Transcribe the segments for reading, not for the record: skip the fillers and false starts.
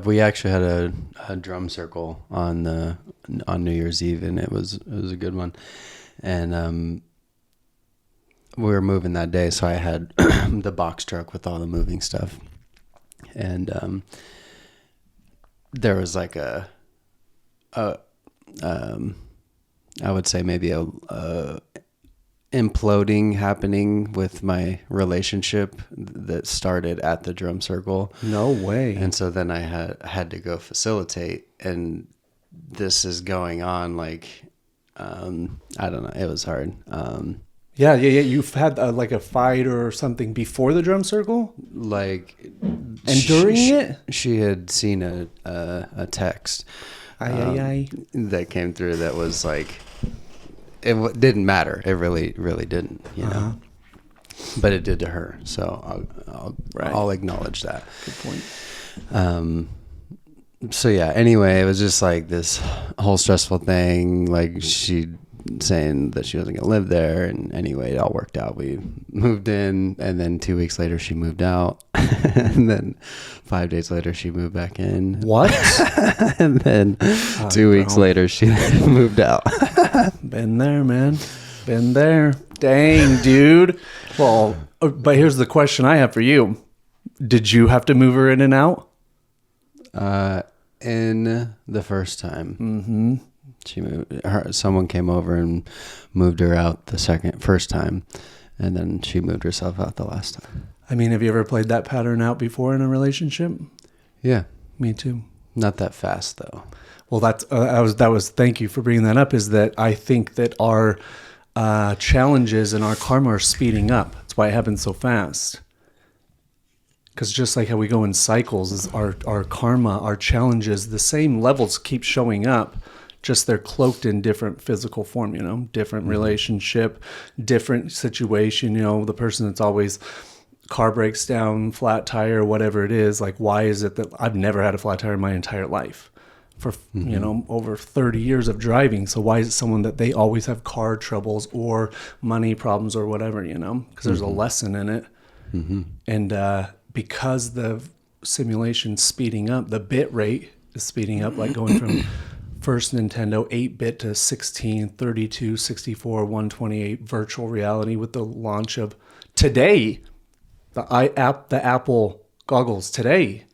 We actually had a drum circle on New Year's Eve, and it was a good one. And we were moving that day, so I had the box truck with all the moving stuff, and there was like I would say maybe a imploding happening with my relationship that started at the drum circle. No way. And so then I had to go facilitate, and this is going on like, I don't know. It was hard. Yeah. You've had like a fight or something before the drum circle? And during it? She had seen a text that came through that was like, it didn't matter. It really didn't, you know. But it did to her. So I'll acknowledge that. Good point. So yeah, anyway, it was just like this whole stressful thing. Like she saying that she wasn't going to live there. And anyway, it all worked out. We moved in, and then 2 weeks later she moved out. And then 5 days later she moved back in. What? And then 2 weeks later she moved out. Been there, man. Been there. Dang, dude. Well, but here's the question I have for you. Did you have to move her in and out? In the first time. Mm-hmm. She moved. Someone came over and moved her out the first time, and then she moved herself out the last time. I mean, have you ever played that pattern out before in a relationship? Yeah, me too. Not that fast though. Well, thank you for bringing that up. Is that I think that our challenges and our karma are speeding up. That's why it happens so fast. Because just like how we go in cycles, is our karma, our challenges, the same levels keep showing up. Just they're cloaked in different physical form, you know, different relationship, different situation, you know, the person that's always car breaks down, flat tire, whatever it is. Like, why is it that I've never had a flat tire in my entire life for, you know, over 30 years of driving. So why is it someone that they always have car troubles or money problems or whatever, you know, because there's a lesson in it. And because the simulation's speeding up, the bit rate is speeding up, like going from first Nintendo 8-bit to 16, 32, 64, 128 virtual reality with the launch of today, the Apple goggles today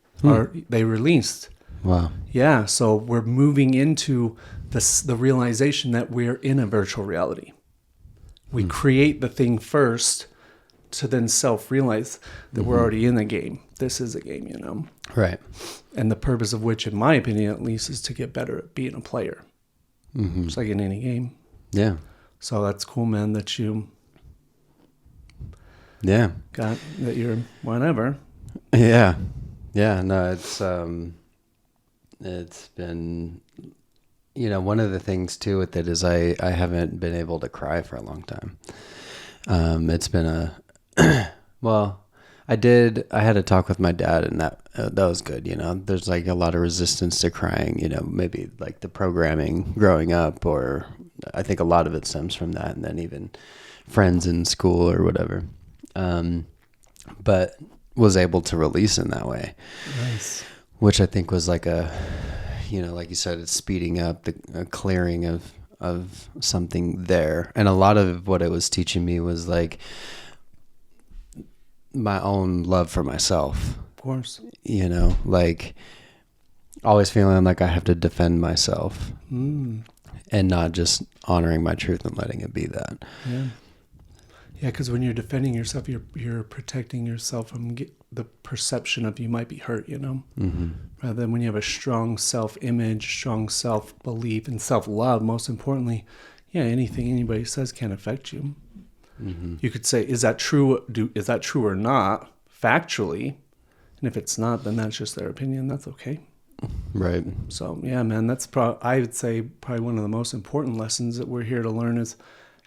they released. Wow. Yeah, so we're moving into the realization that we're in a virtual reality. We create the thing first to then self-realize that we're already in the game. This is a game, you know? Right. And the purpose of which, in my opinion at least, is to get better at being a player. Just like in any game. Yeah. So that's cool, man, that you got that you're whatever. Yeah. Yeah. No, it's been, you know, one of the things too with it is I haven't been able to cry for a long time. It's been well, I had a talk with my dad, and that was good. You know, there's like a lot of resistance to crying, you know, maybe like the programming growing up, or I think a lot of it stems from that. And then even friends in school or whatever. But was able to release in that way. Nice. Which I think was like you know, like you said, it's speeding up a clearing of something there. And a lot of what it was teaching me was like my own love for myself. Of course. You know, like always feeling like I have to defend myself and not just honoring my truth and letting it be that. Yeah. Yeah, because when you're defending yourself, you're protecting yourself from the perception of you might be hurt, you know? Rather than when you have a strong self-image, strong self-belief, and self-love, most importantly, yeah, anything anybody says can't affect you. You could say, is that true? Is that true or not, factually? And if it's not, then that's just their opinion. That's okay. Right. So, yeah, man, that's I would say probably one of the most important lessons that we're here to learn is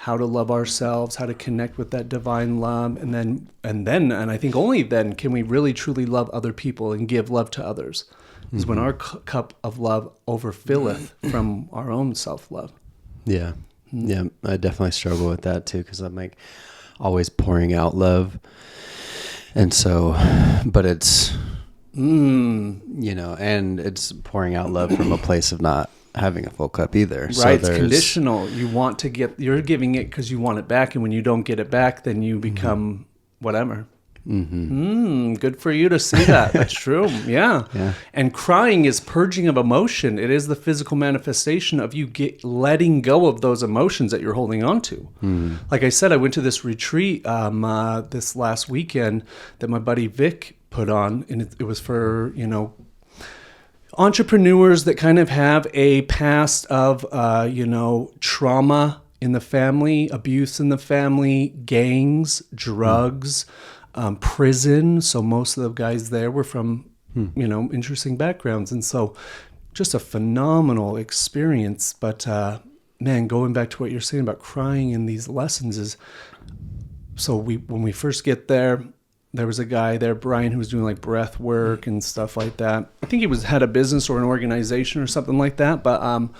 how to love ourselves, how to connect with that divine love. And I think only then can we really truly love other people and give love to others. Is when our cup of love overfilleth from our own self-love. Yeah. Yeah. I definitely struggle with that too, because I'm like always pouring out love. And so, but it's You know, and it's pouring out love from a place of not having a full cup either. Right, So it's conditional. You're giving it because you want it back, and when you don't get it back, then you become whatever. Good for you to see that. That's true. Yeah. And crying is purging of emotion. It is the physical manifestation of you letting go of those emotions that you're holding on to. Like I said, I went to this retreat this last weekend that my buddy Vic put on, and it was for, you know, entrepreneurs that kind of have a past of, you know, trauma in the family, abuse in the family, gangs, drugs, prison. So most of the guys there were from, you know, interesting backgrounds. And so just a phenomenal experience. But, man, going back to what you're saying about crying in these lessons is, so when we first get there, there was a guy there, Brian, who was doing like breath work and stuff like that. I think he had a business or an organization or something like that. But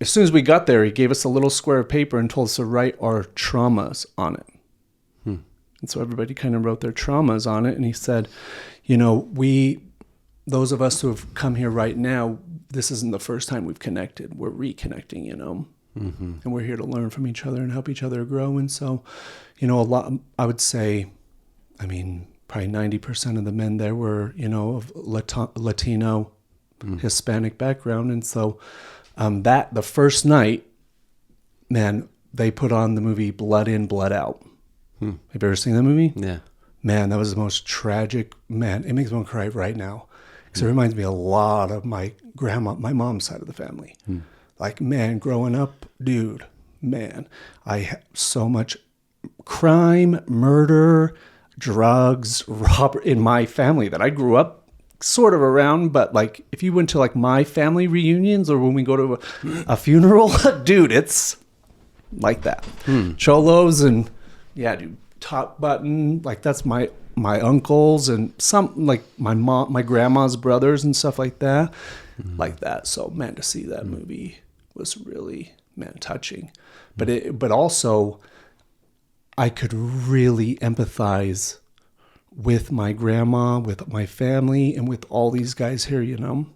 as soon as we got there, he gave us a little square of paper and told us to write our traumas on it. And so everybody kind of wrote their traumas on it. And he said, you know, those of us who have come here right now, this isn't the first time we've connected. We're reconnecting, you know, and we're here to learn from each other and help each other grow. And so, you know, I would say, I mean, probably 90% of the men there were, you know, of Latino, Hispanic background. And so the first night, man, they put on the movie Blood In, Blood Out. Have you ever seen that movie? Yeah. Man, that was the most tragic. Man, it makes me want to cry right now. Because it reminds me a lot of my mom's side of the family. Like, man, growing up, dude, man, I had so much crime, murder, drugs, robbery in my family that I grew up sort of around. But like, if you went to like my family reunions or when we go to a funeral, dude, it's like that. Cholos and yeah, dude, top button. Like that's my uncles and some like my grandma's brothers and stuff like that. Like that. So man, to see that movie was really, man, touching. But also I could really empathize with my grandma, with my family, and with all these guys here, you know.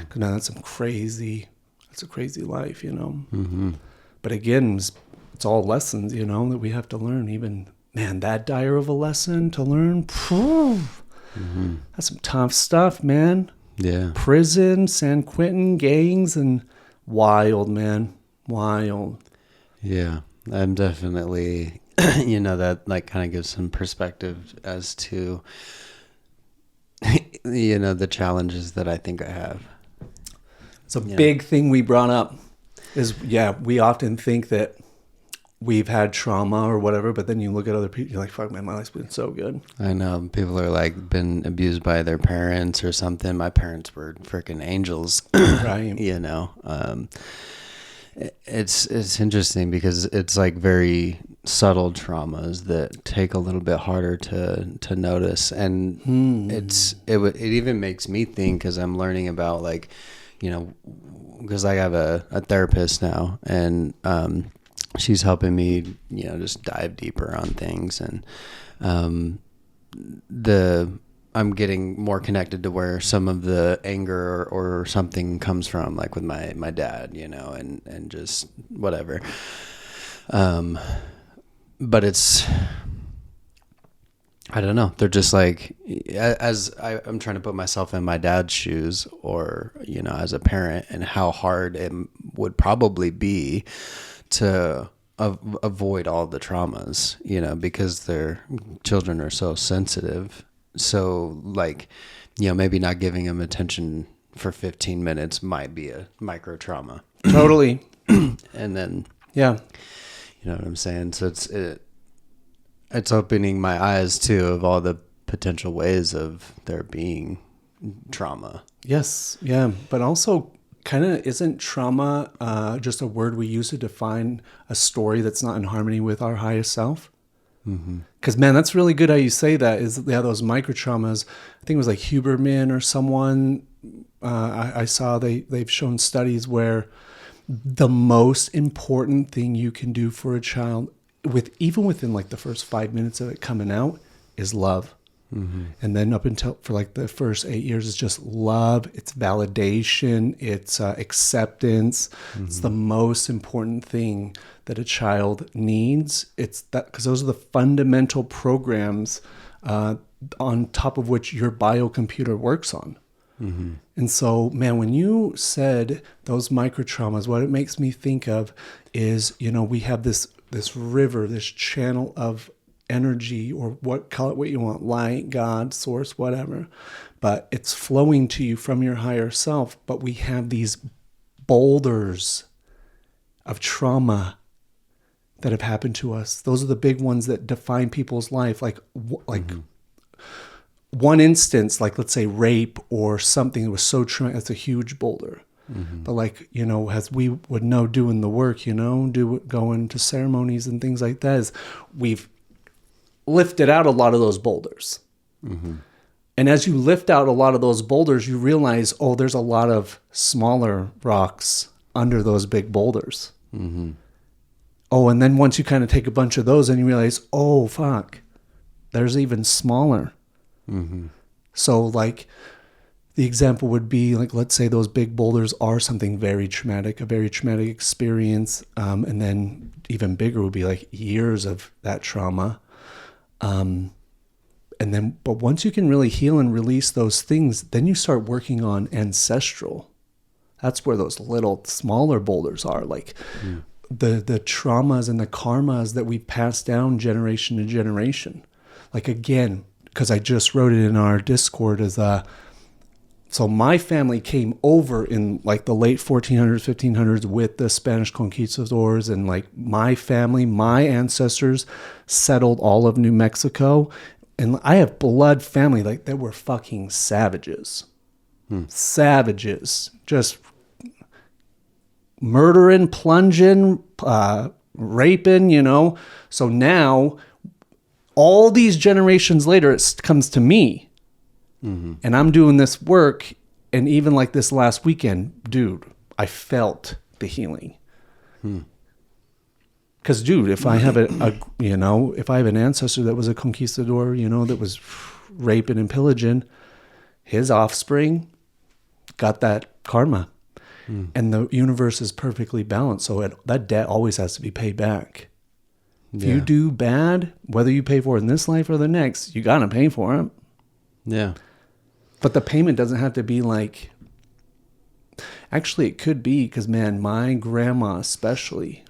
Because now that's a crazy life, you know. But again, it's all lessons, you know, that we have to learn. Even, man, that dire of a lesson to learn, that's some tough stuff, man. Yeah. Prison, San Quentin, gangs, and wild, man. Wild. Yeah. I'm definitely, you know, that like kind of gives some perspective as to, you know, the challenges that I think I have. It's a big thing we brought up is, we often think that we've had trauma or whatever, but then you look at other people, you're like, fuck, man, my life's been so good. I know. People are like been abused by their parents or something. My parents were freaking angels. Right. You know, it's interesting because it's like very subtle traumas that take a little bit harder to notice. And it even makes me think, because I'm learning about like, you know, because I have a therapist now, and she's helping me, you know, just dive deeper on things. And I'm getting more connected to where some of the anger or something comes from, like with my dad, you know, and just whatever. But it's, I don't know. They're just like, as I'm trying to put myself in my dad's shoes, or, you know, as a parent, and how hard it would probably be to avoid all the traumas, you know, because their children are so sensitive. So like, you know, maybe not giving them attention for 15 minutes might be a micro trauma. Totally. And then, you know what I'm saying? So it's opening my eyes too of all the potential ways of there being trauma. Yes. Yeah. But also kind of, isn't trauma just a word we use to define a story that's not in harmony with our highest self? Because, man, that's really good how you say that, is those micro traumas. I think it was like Huberman or someone, I saw they've shown studies where the most important thing you can do for a child, even within like the first 5 minutes of it coming out, is love. And then up until for like the first 8 years, it's just love, it's validation, it's acceptance. It's the most important thing that a child needs. It's that because those are the fundamental programs on top of which your biocomputer works on. And so, man, when you said those micro traumas, what it makes me think of is, we have this river, this channel of energy, or call it what you want, light, God, source, whatever, but it's flowing to you from your higher self. But we have these boulders of trauma that have happened to us. Those are the big ones that define people's life. Like one instance, like let's say rape or something that was so traumatic, that's a huge boulder. But like, as we would know doing the work, going to ceremonies and things like that, is we've lifted out a lot of those boulders. And as you lift out a lot of those boulders, you realize, there's a lot of smaller rocks under those big boulders. And then once you kind of take a bunch of those and you realize, fuck, there's even smaller. So like the example would be like, let's say those big boulders are something very traumatic, a very traumatic experience. And then even bigger would be like years of that trauma. But once you can really heal and release those things, then you start working on ancestral. That's where those little smaller boulders are, like the traumas and the karmas that we pass down generation to generation. Like again, because I just wrote it in our Discord as so my family came over in like the late 1400s, 1500s with the Spanish conquistadors, and like my family, my ancestors settled all of New Mexico. And I have blood family like that were fucking savages. Savages. Just murdering, plunging, raping, So now, all these generations later, it comes to me. And I'm doing this work. And even like this last weekend, dude, I felt the healing. Because, dude, if I have if I have an ancestor that was a conquistador, that was raping and pillaging, his offspring got that karma. And the universe is perfectly balanced. So that debt always has to be paid back. If you do bad, whether you pay for it in this life or the next, you got to pay for it. Yeah. But the payment doesn't have to be like... Actually, it could be because, man, my grandma especially,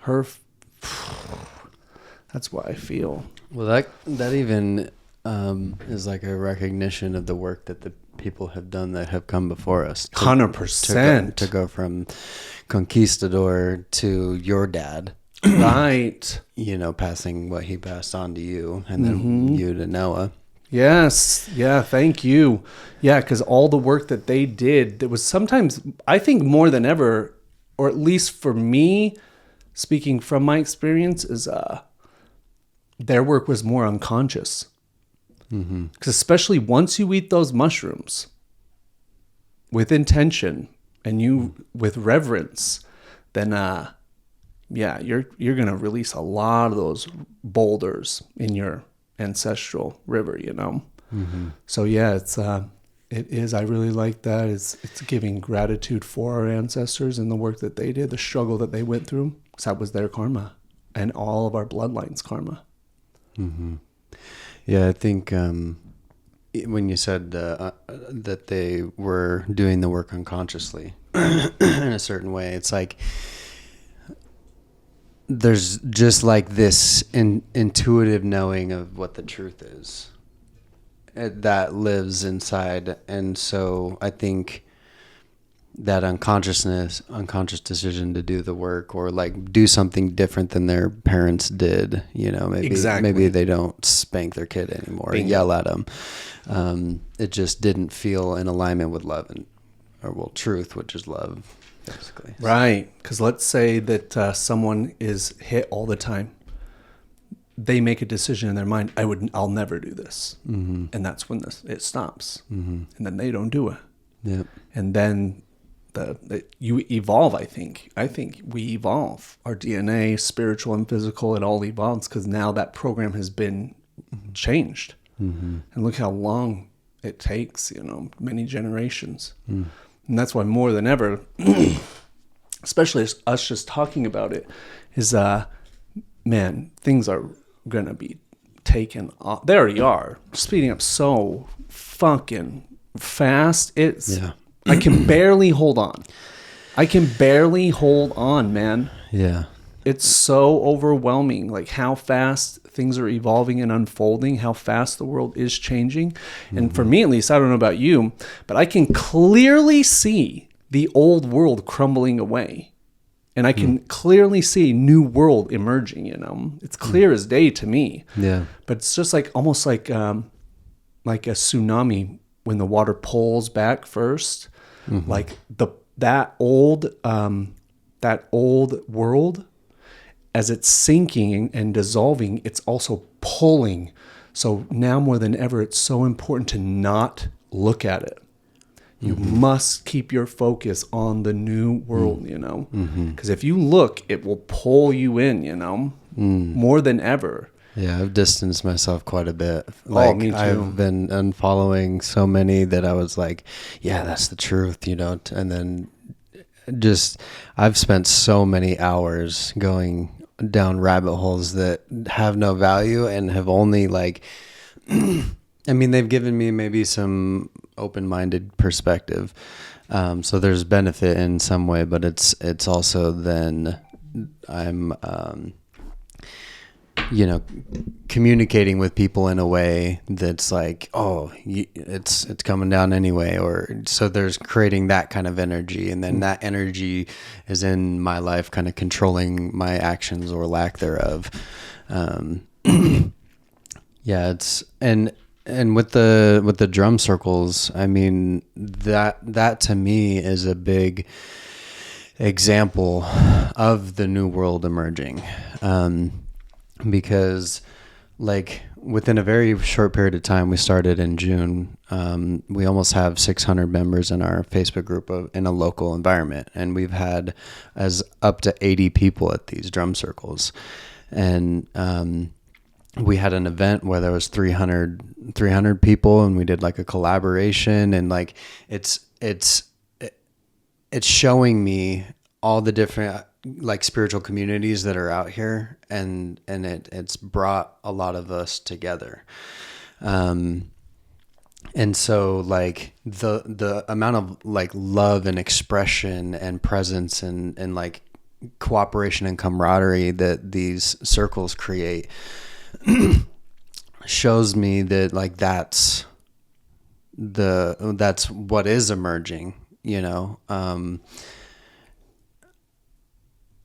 that's what I feel. Well, that even is like a recognition of the work that the people have done that have come before us. 100%. To go from conquistador to your dad. Right. Passing what he passed on to you, and then you to Noah. Yes. Yeah. Thank you. Yeah. Because all the work that they did, that was sometimes, I think more than ever, or at least for me, speaking from my experience, is their work was more unconscious. Because especially once you eat those mushrooms with intention and you with reverence, then you're going to release a lot of those boulders in your ancestral river, So yeah, it is. I really like that. It's giving gratitude for our ancestors and the work that they did, the struggle that they went through, because that was their karma and all of our bloodlines' karma. Yeah, I think when you said that they were doing the work unconsciously in a certain way, it's like there's just like this intuitive knowing of what the truth is that lives inside. And so I think that unconscious decision to do the work or like do something different than their parents did, maybe they don't spank their kid anymore and yell at them. It just didn't feel in alignment with love truth, which is love. Basically. Right. Because let's say that someone is hit all the time. They make a decision in their mind, I'll never do this. And that's when it stops. And then they don't do it. Yep. And then you evolve, I think. I think we evolve. Our DNA, spiritual and physical, it all evolves because now that program has been changed. And look how long it takes, many generations. And that's why more than ever, especially us just talking about it, is, man, things are going to be taken off. They already are. Speeding up so fucking fast. I can barely hold on. Man. Yeah. It's so overwhelming, like how fast things are evolving and unfolding, how fast the world is changing. And for me, at least, I don't know about you, but I can clearly see the old world crumbling away. And I can clearly see new world emerging, It's clear as day to me. Yeah. But it's just like almost like a tsunami when the water pulls back first. Like that old world, as it's sinking and dissolving, it's also pulling. So now more than ever, it's so important to not look at it. You must keep your focus on the new world, because if you look, it will pull you in, more than ever. Yeah, I've distanced myself quite a bit. Like, me too. I've been unfollowing so many that I was like, yeah, that's the truth, and then I've spent so many hours going down rabbit holes that have no value and have only they've given me maybe some open-minded perspective. So there's benefit in some way, but it's also then I'm, communicating with people in a way that's like, it's coming down anyway. Or so there's creating that kind of energy. And then that energy is in my life kind of controlling my actions or lack thereof. And with the drum circles, I mean, that to me is a big example of the new world emerging. Because within a very short period of time, we started in June. We almost have 600 members in our Facebook group in a local environment. And we've had as up to 80 people at these drum circles. And, we had an event where there was 300 people, and we did a collaboration, and it's showing me all the different spiritual communities that are out here, and it's brought a lot of us together. And so the amount of love and expression and presence and cooperation and camaraderie that these circles create shows me that that's what is emerging,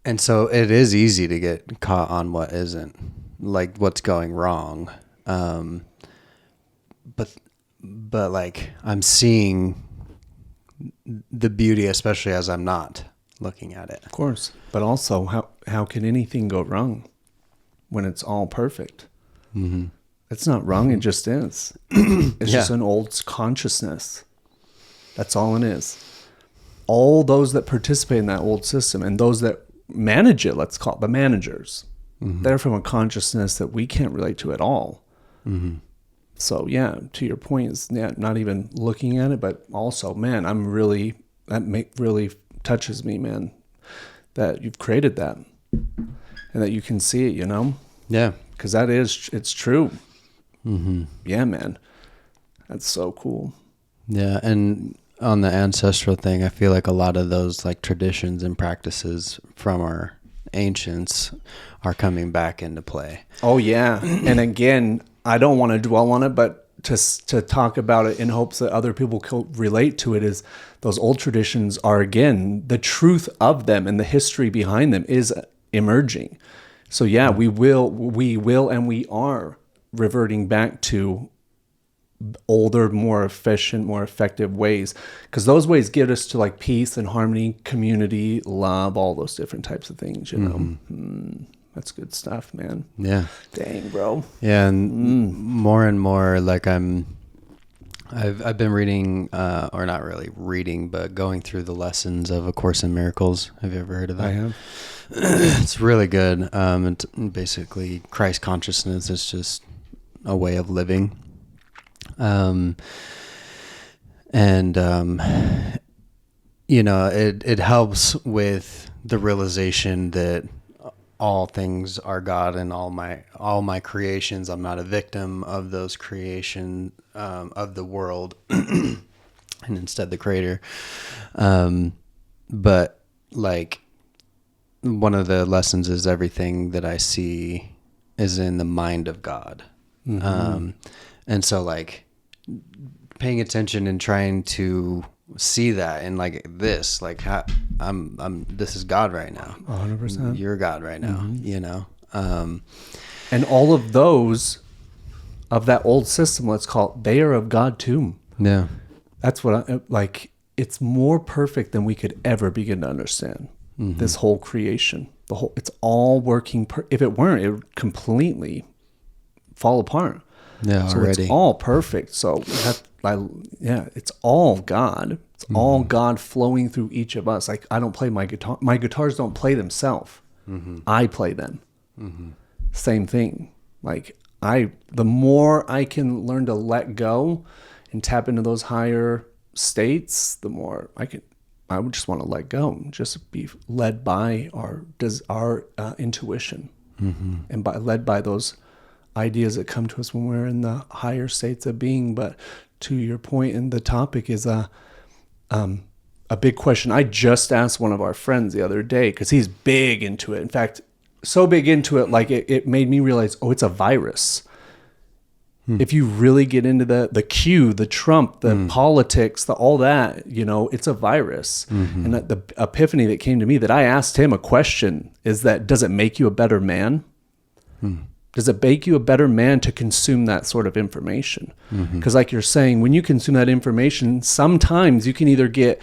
and so it is easy to get caught on what isn't, what's going wrong. But I'm seeing the beauty, especially as I'm not looking at it. Of course. But also, how can anything go wrong when it's all perfect? Mm-hmm. It's not wrong. It just is. It's just an old consciousness. That's all it is. All those that participate in that old system and those that manage it, let's call it the managers, they're from a consciousness that we can't relate to at all. Mm-hmm. So to your point is not even looking at it, but also, man, really touches me, man, that you've created that and that you can see it, Yeah. Because it's true. Mm-hmm. Yeah, man. That's so cool. Yeah. And on the ancestral thing, I feel like a lot of those traditions and practices from our ancients are coming back into play. Oh, yeah. And again, I don't want to dwell on it, but to talk about it in hopes that other people can relate to it, is those old traditions are, again, the truth of them and the history behind them is emerging. So we will, and we are reverting back to older, more efficient, more effective ways, because those ways get us to peace and harmony, community, love, all those different types of things. That's good stuff, man. Yeah. Dang, bro. Yeah, and more and more, I've been reading, or not really reading, but going through the lessons of A Course in Miracles. Have you ever heard of that? I have. It's really good. And basically, Christ consciousness is just a way of living. And it helps with the realization that all things are God, and all my creations, I'm not a victim of those creation of the world, and instead the creator. But like, one of the lessons is everything that I see is in the mind of God. And so like paying attention and trying to see that, and like this, like this is God right now. 100%. You're God right now, And all of those of that old system, let's call it, they are of God too. Yeah. That's what it's more perfect than we could ever begin to understand. This whole creation, it's all working. If it weren't, it would completely fall apart. Yeah. So Already. it's all perfect. So it's all God. It's all God flowing through each of us. Like, I don't play my guitar. My guitars don't play themselves. I play them. Same thing. Like, the more I can learn to let go and tap into those higher states, the more I would just want to let go, just be led by our intuition, and led by those ideas that come to us when we're in the higher states of being. But to your point, and the topic is a big question. I just asked one of our friends the other day, because he's big into it. In fact, so big into it, like it made me realize, it's a virus. If you really get into the Q, the Trump, the politics, all that, it's a virus. And the epiphany that came to me, that I asked him a question, is that, does it make you a better man? Does it make you a better man to consume that sort of information? Because like you're saying, when you consume that information, sometimes you can either get,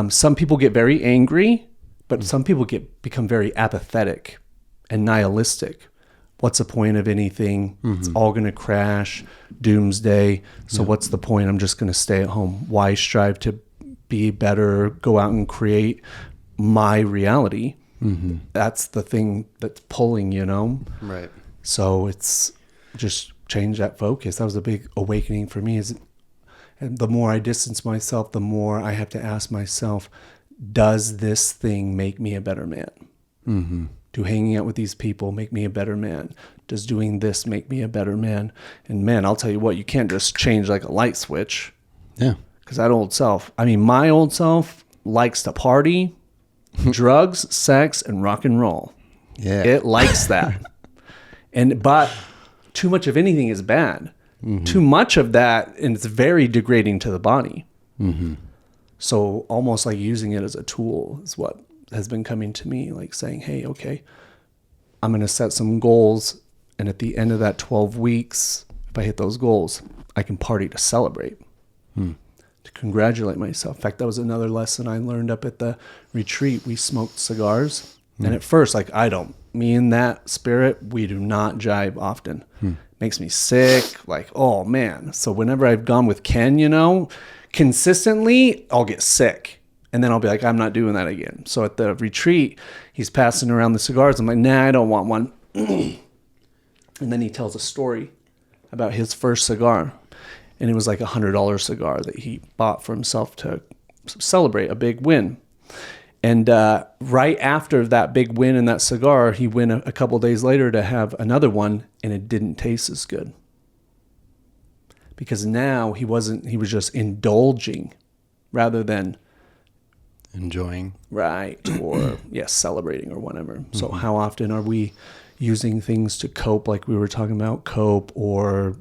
some people get very angry, but some people become very apathetic and nihilistic. What's the point of anything? It's all going to crash, doomsday. So what's the point? I'm just going to stay at home. Why strive to be better, go out and create my reality? That's the thing that's pulling, Right. So it's just change that focus. That was a big awakening for me. And the more I distance myself, the more I have to ask myself, does this thing make me a better man? Do hanging out with these people make me a better man? Does doing this make me a better man? And man, I'll tell you what, you can't just change like a light switch. Yeah. Because my old self likes to party, drugs, sex, and rock and roll. Yeah. It likes that. But too much of anything is bad. Too much of that, and it's very degrading to the body. So almost like using it as a tool is what has been coming to me, like saying, hey, okay, I'm going to set some goals. And at the end of that 12 weeks, if I hit those goals, I can party to celebrate, to congratulate myself. In fact, that was another lesson I learned up at the retreat. We smoked cigars. And at first, like, me and that spirit, we do not jive often. Makes me sick. Like, oh man. So whenever I've gone with Ken, consistently, I'll get sick. And then I'll be like, I'm not doing that again. So at the retreat, he's passing around the cigars. I'm like, nah, I don't want one. And then he tells a story about his first cigar. And it was like $100 cigar that he bought for himself to celebrate a big win. And right after that big win in that cigar, he went a couple days later to have another one, and it didn't taste as good. Because now he was just indulging rather than enjoying. Right. Or celebrating or whatever. So how often are we using things to cope, like we were talking about, cope or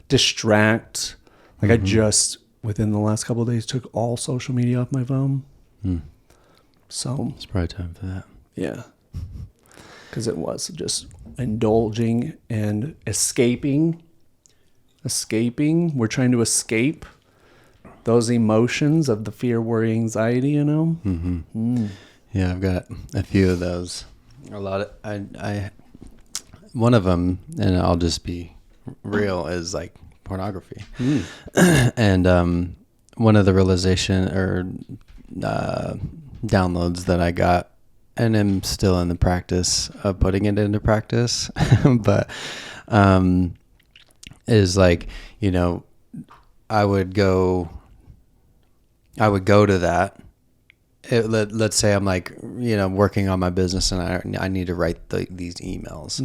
distract? Like I just, within the last couple of days, took all social media off my phone. So it's probably time for that. Yeah. Because it was just indulging and escaping. We're trying to escape those emotions of the fear, worry, anxiety, Yeah, I've got a few of those. A lot of I one of them, and I'll just be real, is like pornography. And one of the realization or downloads that I got, and I'm still in the practice of putting it into practice, but is like, you know, I would go to that. Let's say I'm like, you know, working on my business and I need to write these emails.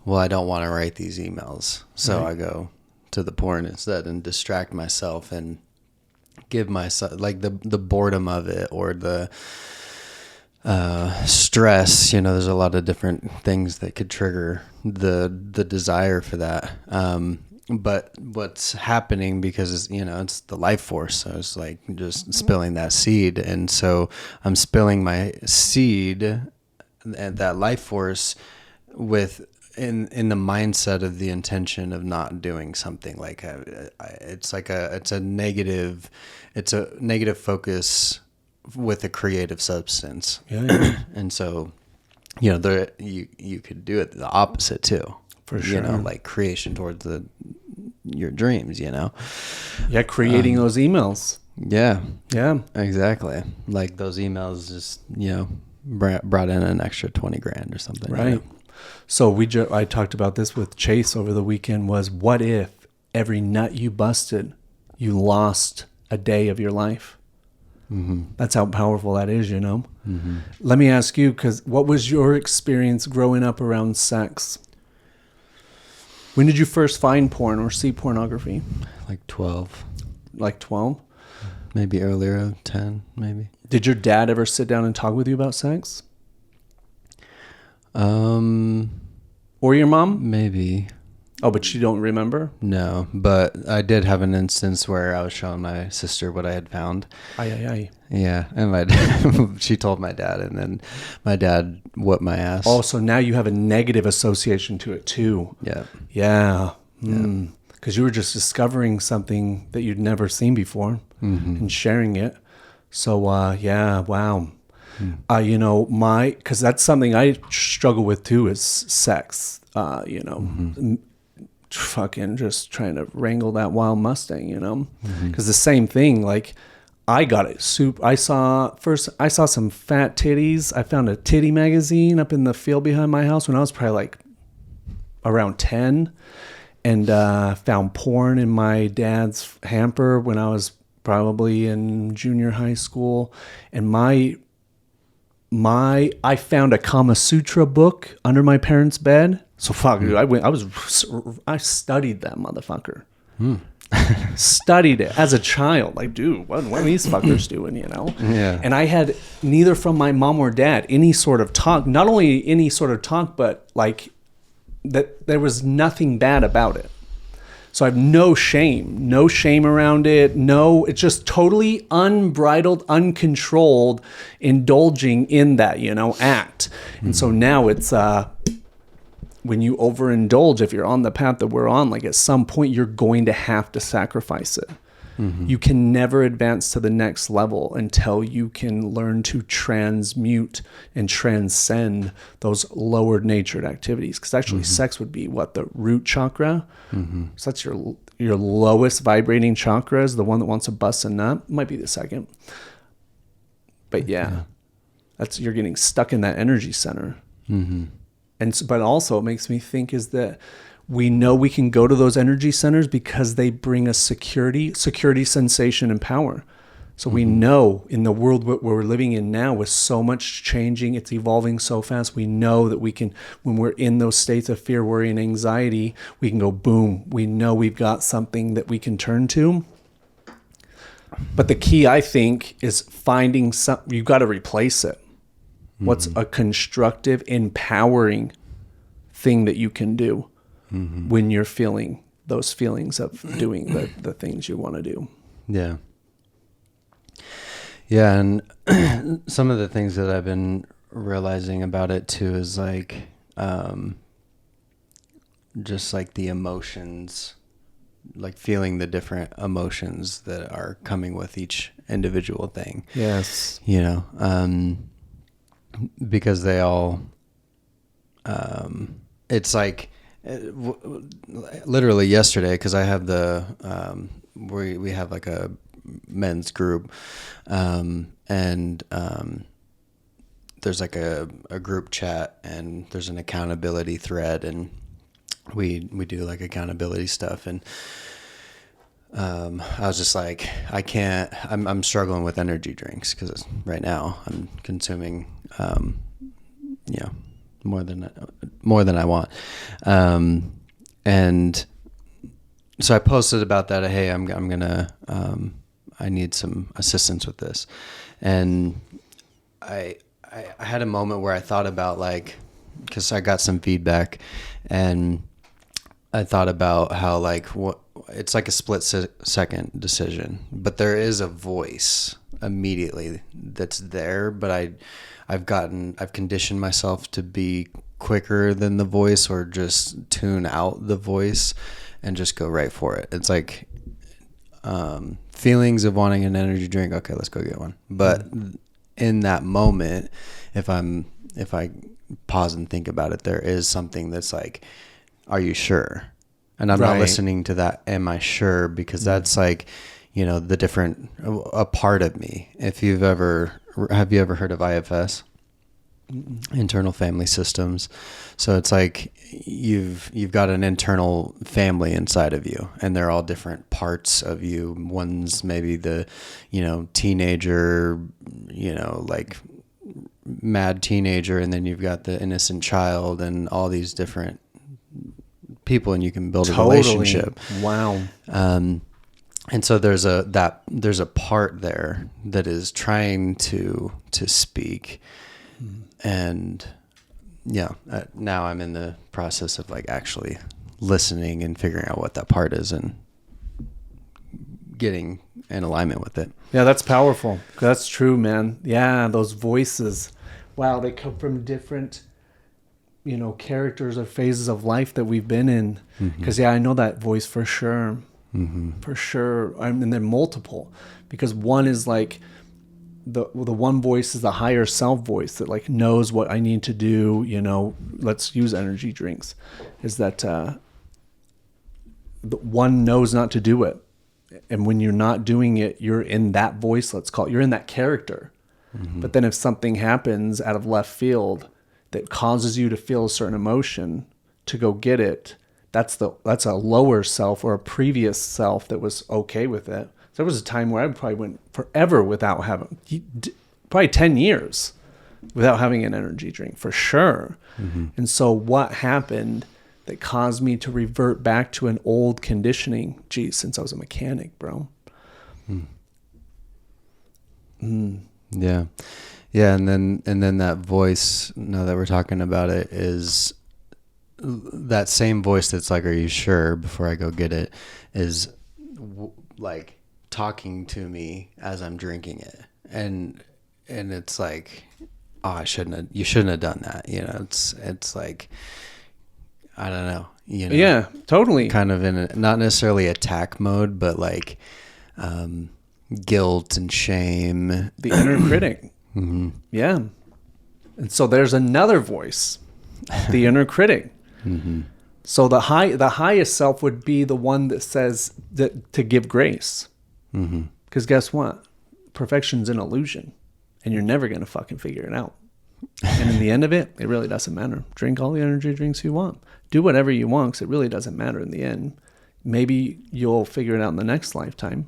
Well, I don't want to write these emails. So I go to the porn instead and distract myself and give myself like the boredom of it, or the stress. You know, there's a lot of different things that could trigger the desire for that. But what's happening, because it's, you know, it's the life force. So it's like just spilling that seed. And so I'm spilling my seed and that life force in the mindset of the intention of not doing something. Like it's a negative focus with a creative substance. Yeah. And so, you know, you could do it the opposite too. For sure. You know, like creation towards your dreams, you know? Yeah, creating those emails. Yeah. Yeah. Exactly. Like those emails just, you know, brought in an extra 20 grand or something. Right. You know? So I talked about this with Chase over the weekend, was what if every nut you busted, you lost a day of your life? That's how powerful that is, you know? Let me ask you, because what was your experience growing up around sex? When did you first find porn or see pornography? Like 12. Like 12? Maybe earlier, 10, maybe. Did your dad ever sit down and talk with you about sex? Or your mom? Maybe. Oh, but you don't remember? No, but I did have an instance where I was showing my sister what I had found. Aye. Yeah, and she told my dad, and then my dad whooped my ass. Oh, so now you have a negative association to it too. Yeah. Yeah. Because you were just discovering something that you'd never seen before and sharing it. So, yeah, wow. You know, because that's something I struggle with too, is sex. You know, fucking just trying to wrangle that wild Mustang, you know? Because the same thing, like, I got it. I saw some fat titties. I found a titty magazine up in the field behind my house when I was probably like around 10, and found porn in my dad's hamper when I was probably in junior high school. And I found a Kama Sutra book under my parents' bed. So fuck, dude, I studied that motherfucker. Studied it as a child. Like, dude, what are these fuckers doing, you know? Yeah. And I had neither from my mom or dad any sort of talk, not only any sort of talk, but like that there was nothing bad about it. So I have no shame around it. No, it's just totally unbridled, uncontrolled, indulging in that, you know, act. And so now it's, when you overindulge, if you're on the path that we're on, like at some point you're going to have to sacrifice it. You can never advance to the next level until you can learn to transmute and transcend those lower natured activities. Because actually sex would be what, the root chakra? So that's your lowest vibrating chakra, is the one that wants to bust a nut. Might be the second. But yeah. You're getting stuck in that energy center. But also it makes me think is that we know we can go to those energy centers because they bring us security, sensation, and power. So we know in the world we're living in now, with so much changing, it's evolving so fast, we know that we can, when we're in those states of fear, worry, and anxiety, we can go boom. We know we've got something that we can turn to. But the key, I think, is finding something. You've got to replace it. What's a constructive, empowering thing that you can do when you're feeling those feelings of doing the things you want to do? Yeah. Yeah, and some of the things that I've been realizing about it too is like, just like the emotions, like feeling the different emotions that are coming with each individual thing. Yes. You know, because they all, it's like literally yesterday, because I have we have like a men's group, and there's like a group chat, and there's an accountability thread, and we do like accountability stuff, and I was just like, I'm struggling with energy drinks because right now I'm consuming, more than I want. And so I posted about that. Hey, I'm gonna, I need some assistance with this. And I had a moment where I thought about like, cause I got some feedback, and I thought about how like it's like a split second decision, but there is a voice immediately that's there. But I've conditioned myself to be quicker than the voice, or just tune out the voice and just go right for it. It's like feelings of wanting an energy drink. Okay, let's go get one. But in that moment, if I pause and think about it, there is something that's like, are you sure? And I'm not listening to that. Am I sure? Because that's like, a part of me. Have you ever heard of IFS? Internal family systems. So it's like you've got an internal family inside of you, and they're all different parts of you. One's maybe the, teenager, like mad teenager, and then you've got the innocent child, and all these different people, and you can build a relationship. Wow. And so there's a part there that is trying to speak. And now I'm in the process of like actually listening and figuring out what that part is and getting in alignment with it. Yeah, that's powerful. That's true, man. Yeah, those voices. Wow, they come from different, characters or phases of life that we've been in. Because, I know that voice for sure. For sure. And they're multiple. Because one is like, the one voice is the higher self voice that like knows what I need to do. Let's use energy drinks. Is that the one knows not to do it, and when you're not doing it, you're in that voice. Let's call it. You're in that character. But then if something happens out of left field that causes you to feel a certain emotion, to go get it, that's a lower self or a previous self that was okay with it. There was a time where I probably went forever without having, probably 10 years without having an energy drink for sure. And so what happened that caused me to revert back to an old conditioning? Geez, since I was a mechanic, bro. Yeah. Yeah. And then that voice, now that we're talking about it, is that same voice that's like, are you sure, before I go get it, is like talking to me as I'm drinking it. And it's like, oh, you shouldn't have done that. It's like, I don't know, Yeah, totally. kind of in not necessarily attack mode, but like, guilt and shame. The inner critic. Yeah. And so there's another voice, the inner critic. So the highest self would be the one that says that to give grace. Because guess what? Perfection's an illusion, and you're never going to fucking figure it out. And in the end of it, it really doesn't matter. Drink all the energy drinks you want. Do whatever you want, because it really doesn't matter in the end. Maybe you'll figure it out in the next lifetime.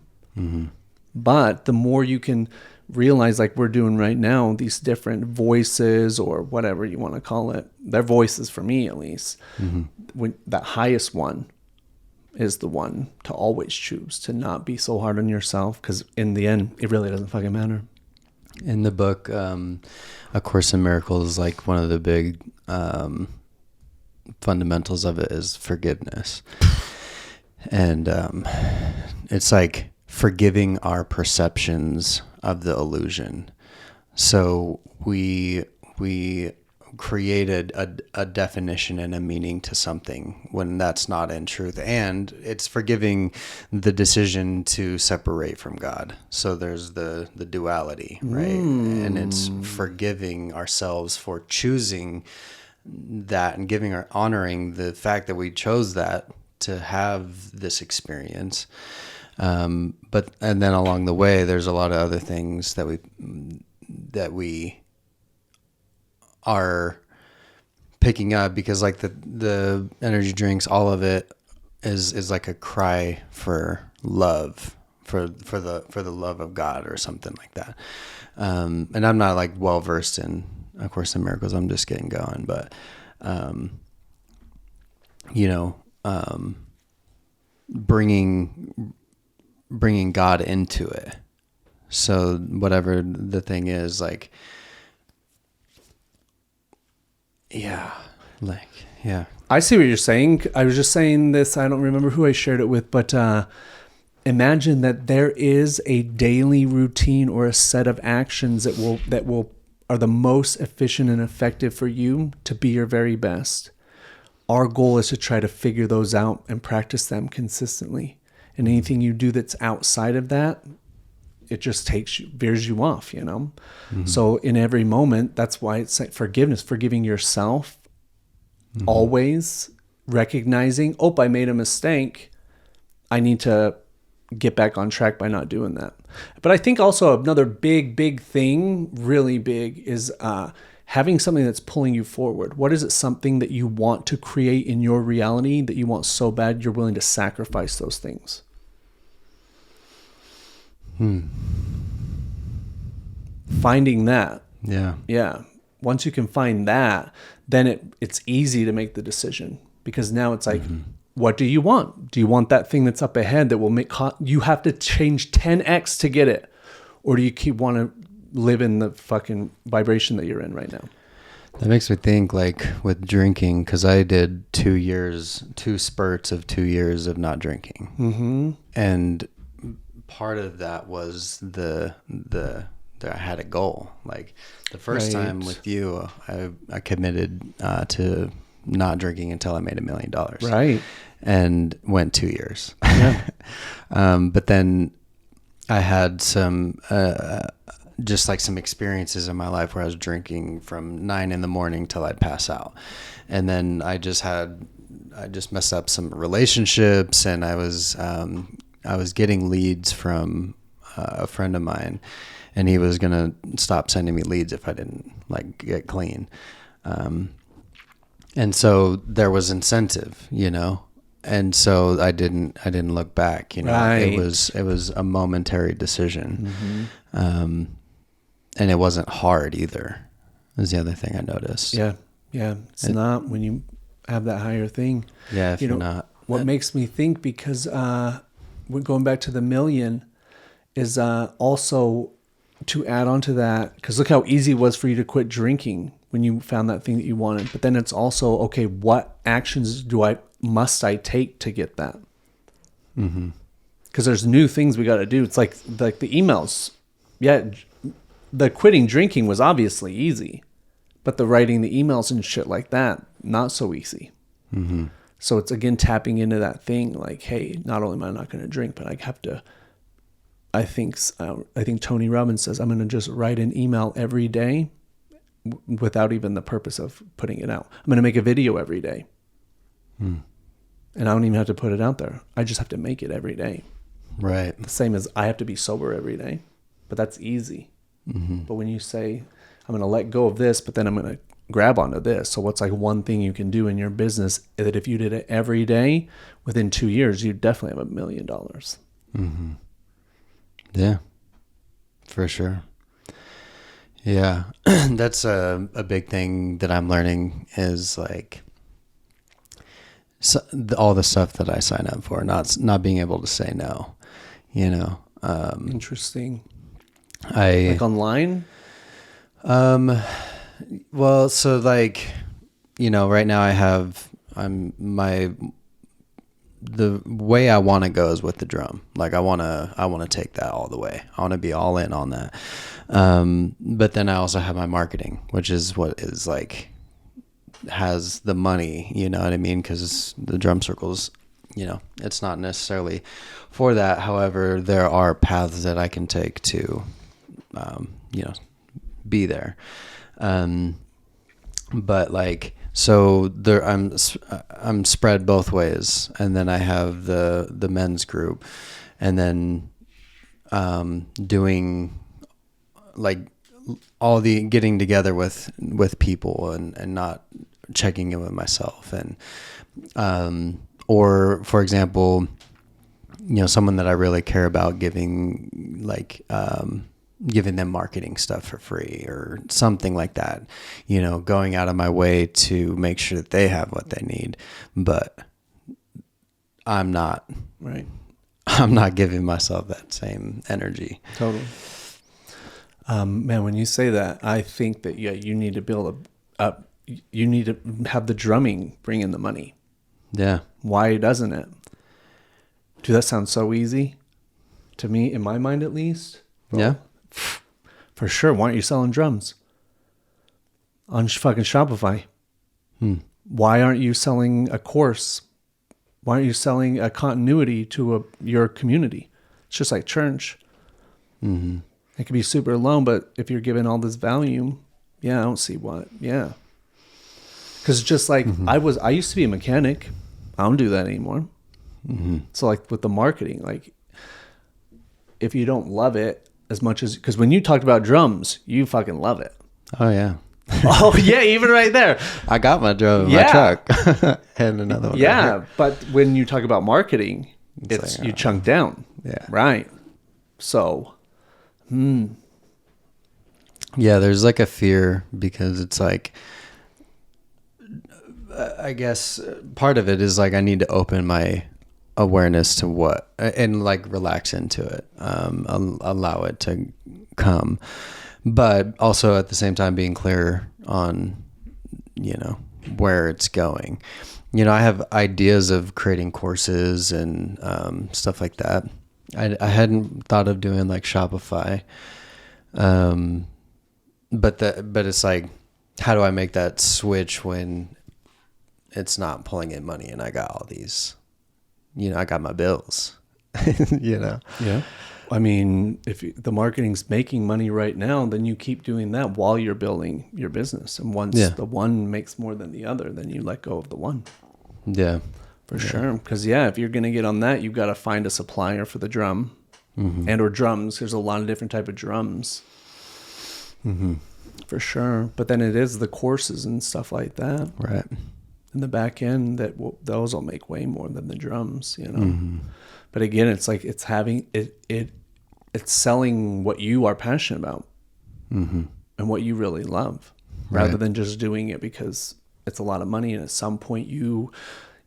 But the more you can realize, like we're doing right now, these different voices or whatever you want to call it, they're voices for me at least. When that highest one is the one to always choose, to not be so hard on yourself, because in the end, it really doesn't fucking matter. In the book, A Course in Miracles, like one of the big fundamentals of it is forgiveness. And it's like forgiving our perceptions of the illusion. So we created a definition and a meaning to something when that's not in truth. And it's forgiving the decision to separate from God. So there's the duality, right? And it's forgiving ourselves for choosing that, and honoring the fact that we chose that to have this experience. And then along the way, there's a lot of other things that we are picking up because like the energy drinks, all of it is like a cry for love, for the love of God or something like that. And I'm not like well versed in A Course in Miracles. I'm just getting going, but bringing God into it. So whatever the thing is, like, yeah. I see what you're saying. I was just saying this. I don't remember who I shared it with, but imagine that there is a daily routine or a set of actions that will are the most efficient and effective for you to be your very best. Our goal is to try to figure those out and practice them consistently. And anything you do that's outside of that, it just veers you off, Mm-hmm. So in every moment, that's why it's like forgiving yourself, mm-hmm. always recognizing, I made a mistake. I need to get back on track by not doing that. But I think also another big thing, really big, is having something that's pulling you forward. What is it, something that you want to create in your reality that you want so bad you're willing to sacrifice those things? Finding that. Yeah. Once you can find that, then it's easy to make the decision, because now it's like, mm-hmm. What do you want? Do you want that thing that's up ahead that will you have to change 10x to get it? Or do you want to live in the fucking vibration that you're in right now? That makes me think, like with drinking, because I did 2 spurts of 2 years of not drinking. Mm-hmm. And part of that was I had a goal. Like the first time with you, I committed to not drinking until I made $1 million. Right. And went 2 years. Yeah. But then I had some, just like some experiences in my life where I was drinking from 9 a.m. till I'd pass out. And then I just messed up some relationships, and I was getting leads from a friend of mine, and he was going to stop sending me leads if I didn't like get clean. And so there was incentive, and so I didn't look back, Right. It was a momentary decision. Mm-hmm. And it wasn't hard either, is the other thing I noticed. Yeah. It's not when you have that higher thing. Yeah. If you're not. What makes me think, because we're going back to the million, is also to add on to that, because look how easy it was for you to quit drinking when you found that thing that you wanted. But then it's also, okay, what actions must I take to get that? Mm-hmm. Because there's new things we got to do. It's like the emails. Yeah, the quitting drinking was obviously easy, but the writing the emails and shit like that, not so easy. Mm-hmm. So it's again tapping into that thing, like, hey, not only am I not going to drink, but I have to. I think Tony Robbins says I'm going to just write an email every day without even the purpose of putting it out. I'm going to make a video every day. And I don't even have to put it out there. I just have to make it every day. Right. The same as I have to be sober every day, but that's easy. Mm-hmm. But when you say, I'm going to let go of this, but then I'm going to grab onto this. So what's like one thing you can do in your business that if you did it every day, within 2 years, you'd definitely have $1 million. Mm-hmm. Yeah, for sure. Yeah. That's a big thing that I'm learning is like all the stuff that I sign up for, not being able to say no, Interesting. Like online? Well, so like, right now the way I want to go is with the drum. Like I want to take that all the way. I want to be all in on that. But then I also have my marketing, which is what is like, has the money, you know what I mean? Cause the drum circles, it's not necessarily for that. However, there are paths that I can take to, be there. But like, so there, I'm spread both ways, and then I have the men's group, and then doing like all the getting together with people and not checking in with myself. And or for example, someone that I really care about, giving them marketing stuff for free or something like that, going out of my way to make sure that they have what they need. But I'm not giving myself that same energy. Totally. Man, when you say that, I think that, you need to build you need to have the drumming bring in the money. Yeah. Why doesn't it? Dude, that sounds so easy to me, in my mind at least. Bro. Yeah. For sure. Why aren't you selling drums on fucking Shopify? Why aren't you selling a course? Why aren't you selling a continuity to your community? It's just like church. Mm-hmm. It could be super alone, but if you're giving all this value, I don't see what. Yeah. Because just like I used to be a mechanic. I don't do that anymore. Mm-hmm. So like with the marketing, like if you don't love it as much as, because when you talked about drums, you fucking love it. Oh yeah. Oh yeah, even right there. I got my drum in my truck and another one. Yeah, but when you talk about marketing, it's like, you chunk down. Yeah. Right. So, yeah, there's like a fear because it's like, I guess part of it is like I need to open my awareness to what and like relax into it, allow it to come, but also at the same time being clear on where it's going. I have ideas of creating courses and stuff like that. I hadn't thought of doing like Shopify, but it's like, how do I make that switch when it's not pulling in money and I got all these, I got my bills, Yeah. I mean, if the marketing's making money right now, then you keep doing that while you're building your business. And once the one makes more than the other, then you let go of the one. Yeah. For sure. Because, if you're going to get on that, you've got to find a supplier for the drum and or drums. There's a lot of different type of drums. Mm-hmm. For sure. But then it is the courses and stuff like that. Right. In the back end, those will make way more than the drums, But again, it's like it's having it's selling what you are passionate about and what you really love, rather than just doing it because it's a lot of money. And at some point, you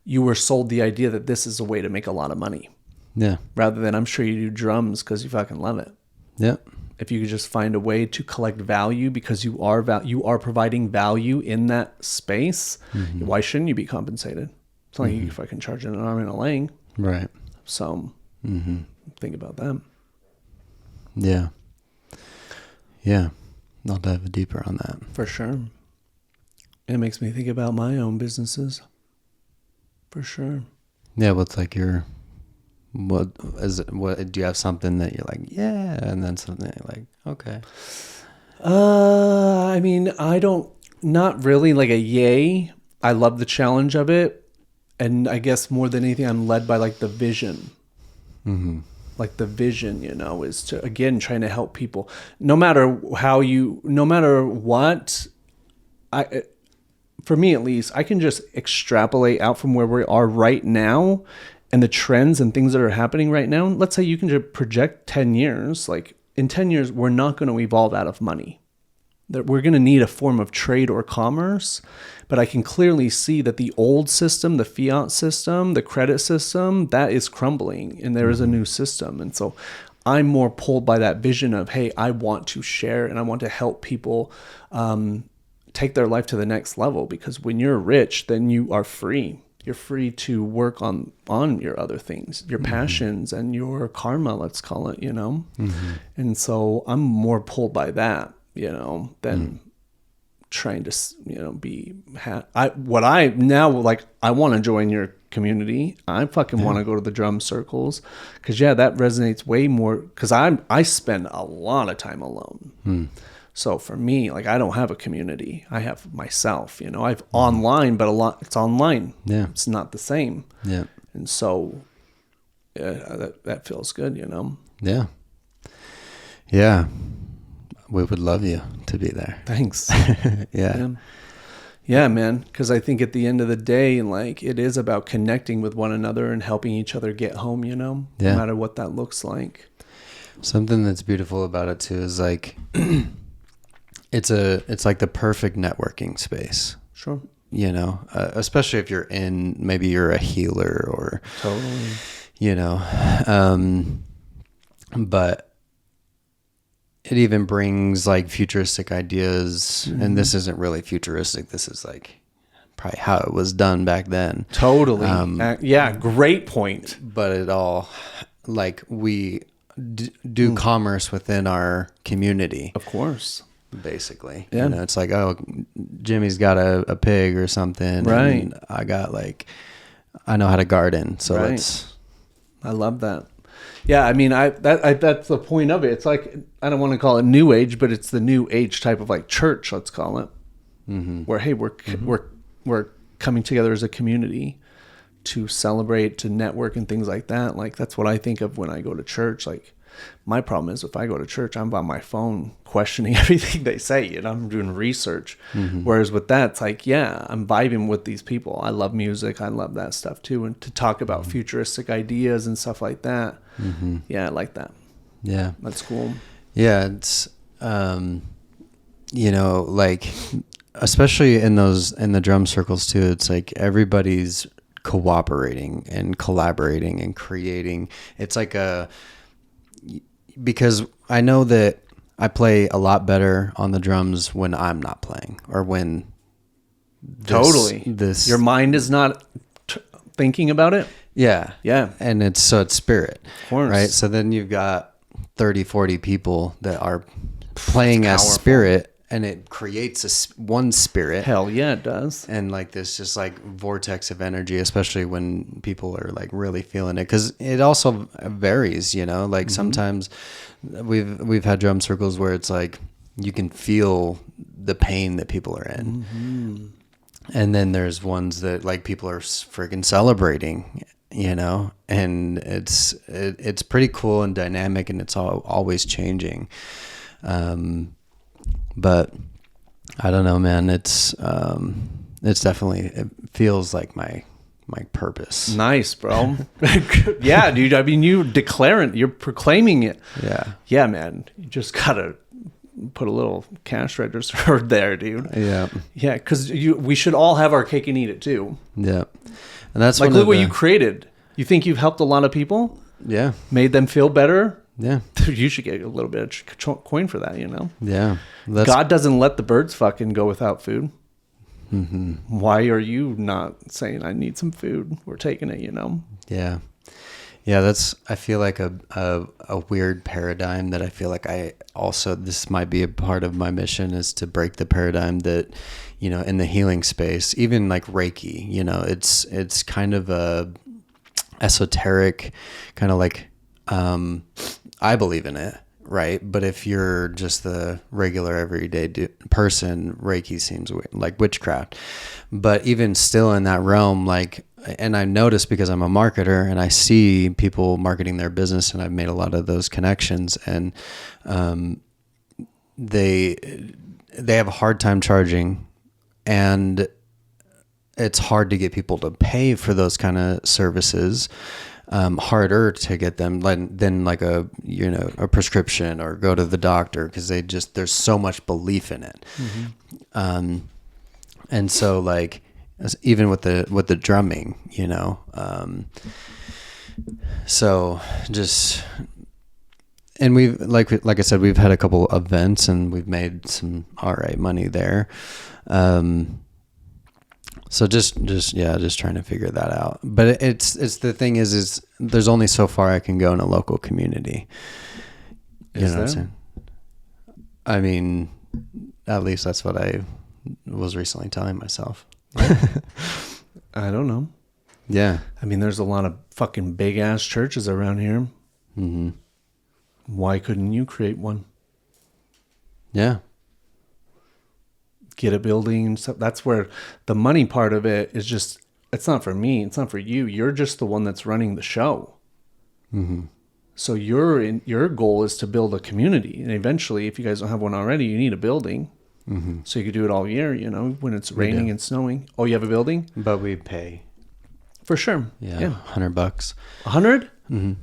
were sold the idea that this is a way to make a lot of money. Yeah. Rather than, I'm sure you do drums because you fucking love it. Yeah. If you could just find a way to collect value because you are providing value in that space, why shouldn't you be compensated? It's not like you fucking charge an arm and a leg. Right. So think about that. Yeah. Yeah. I'll dive deeper on that. For sure. It makes me think about my own businesses. For sure. Yeah. What's like what do you have something that you're like, yeah, and then something that you're like, okay. I mean, not really like a yay. I love the challenge of it. And I guess more than anything, I'm led by like the vision. Mm-hmm. Like the vision, is to, again, trying to help people no matter what. For me, at least, I can just extrapolate out from where we are right now and the trends and things that are happening right now. Let's say you can just project 10 years. Like in 10 years, we're not going to evolve out of money. That we're going to need a form of trade or commerce. But I can clearly see that the old system, the fiat system, the credit system, that is crumbling and there is a new system. And so I'm more pulled by that vision of, hey, I want to share and I want to help people take their life to the next level, because when you're rich, then you are free. You're free to work on your other things, your passions and your karma, let's call it, And so I'm more pulled by that, than trying to, be, I want to join your community. I fucking want to go to the drum circles because that resonates way more because I spend a lot of time alone. So for me, like, I don't have a community. I have myself, I've online, but it's online. Yeah. It's not the same. Yeah. And so that feels good, Yeah. Yeah. We would love you to be there. Thanks. Yeah. Yeah, man. Because I think at the end of the day, like, it is about connecting with one another and helping each other get home, you know, Yeah. no matter what that looks like. Something that's beautiful about it too is like, it's like the perfect networking space, Sure. you know, especially if maybe you're a healer or, Totally. you know, but it even brings like futuristic ideas, and this isn't really futuristic. This is like probably how it was done back then. Totally. Yeah, great point. But it all, like, we do commerce within our community, Of course. basically. Yeah. You know, it's like, oh, Jimmy's got a pig or something, Right. and I got like, I know how to garden, so Right. let's. I love that. Yeah, I mean, that's the point of it. It's like, I don't want to call it new age, but it's the new age type of like church, let's call it, where, hey, we're coming together as a community to celebrate, to network and things like that. Like, that's what I think of when I go to church. Like, my problem is if I go to church, I'm on my phone questioning everything they say, and I'm doing research. Whereas with that, it's like, yeah, I'm vibing with these people. I love music. I love that stuff too. And to talk about futuristic ideas and stuff like that. Yeah, I like that. Yeah. That's cool. Yeah. It's, you know, like, especially in the drum circles too, it's like everybody's cooperating and collaborating and creating. It's like because I know that I play a lot better on the drums when I'm not playing, or when your mind is not thinking about it. Yeah. Yeah. And it's spirit, Of course. right? So then you've got 30, 40 people that are playing as powerful. spirit, and it creates one spirit. Hell yeah, it does. And like this just like vortex of energy, especially when people are like really feeling it, because it also varies, you know, like sometimes we've had drum circles where it's like you can feel the pain that people are in. And then there's ones that like people are freaking celebrating, you know, and it's pretty cool and dynamic, and it's always changing. But I don't know, man. It's definitely, it feels like my purpose. Nice, bro. Yeah, dude. I mean, you're proclaiming it. Yeah. Yeah, man. You just gotta put a little cash register there, dude. Yeah. Yeah, because we should all have our cake and eat it too. Yeah. And that's Like, look what you created. You think you've helped a lot of people? Yeah. Made them feel better? Yeah. Dude, you should get a little bit of coin for that, you know? Yeah. God doesn't let the birds fucking go without food. Why are you not saying, I need some food? We're taking it, you know? Yeah. Yeah, I feel like a weird paradigm that I feel like this might be a part of my mission, is to break the paradigm that, you know, in the healing space, even like Reiki, you know, it's kind of a esoteric kind of like, I believe in it, right? But if you're just the regular everyday person, Reiki seems like witchcraft. But even still in that realm, like, and I notice because I'm a marketer and I see people marketing their business, and I've made a lot of those connections, and they have a hard time charging, and it's hard to get people to pay for those kind of services. Harder to get them than like a prescription or go to the doctor, because there's so much belief in it. And so like, even with the drumming, you know, so just, and we've like I said, we've had a couple events and we've made some all right money there. So just trying to figure that out. But it's the thing is there's only so far I can go in a local community. You know what I'm saying? I mean, at least that's what I was recently telling myself. I don't know. Yeah. I mean, there's a lot of fucking big ass churches around here. Why couldn't you create one? Yeah. Get a building and stuff. That's where the money part of it is just, it's not for me. It's not for you. You're just the one that's running the show. So your goal is to build a community. And eventually, if you guys don't have one already, you need a building. Mm-hmm. So you could do it all year, you know, when it's raining and snowing. Oh, you have a building? But we pay. For sure. Yeah. $100. 100? Mm-hmm.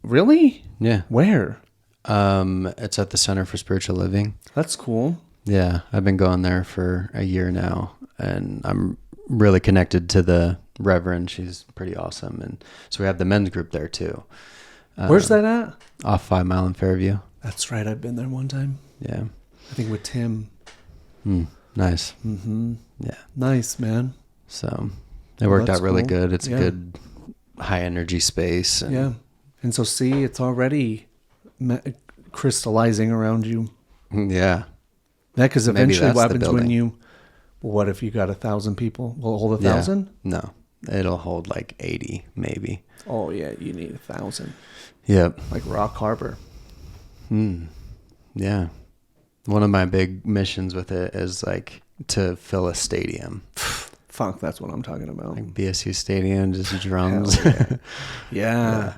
Really? Yeah. Where? It's at the Center for Spiritual Living. That's cool. Yeah. I've been going there for a year now, and I'm really connected to the Reverend. She's pretty awesome. And so we have the men's group there too. Where's that at? Off 5 Mile in Fairview. That's right. I've been there one time. Yeah. I think with Tim. Nice. Mm-hmm. Yeah. Nice, man. So it worked out really cool. good. It's a good high energy space. And yeah. And so see, it's already crystallizing around you. Yeah. Yeah, because eventually that's what the happens when building. you, what if you got 1,000 people? Will it hold 1,000? No, it'll hold like 80 maybe. Oh yeah, you need 1,000. Yep. Like Rock Harbor. Yeah. One of my big missions with it is like to fill a stadium. Fuck, that's what I'm talking about. Like BSU stadium, just drums. Hell yeah.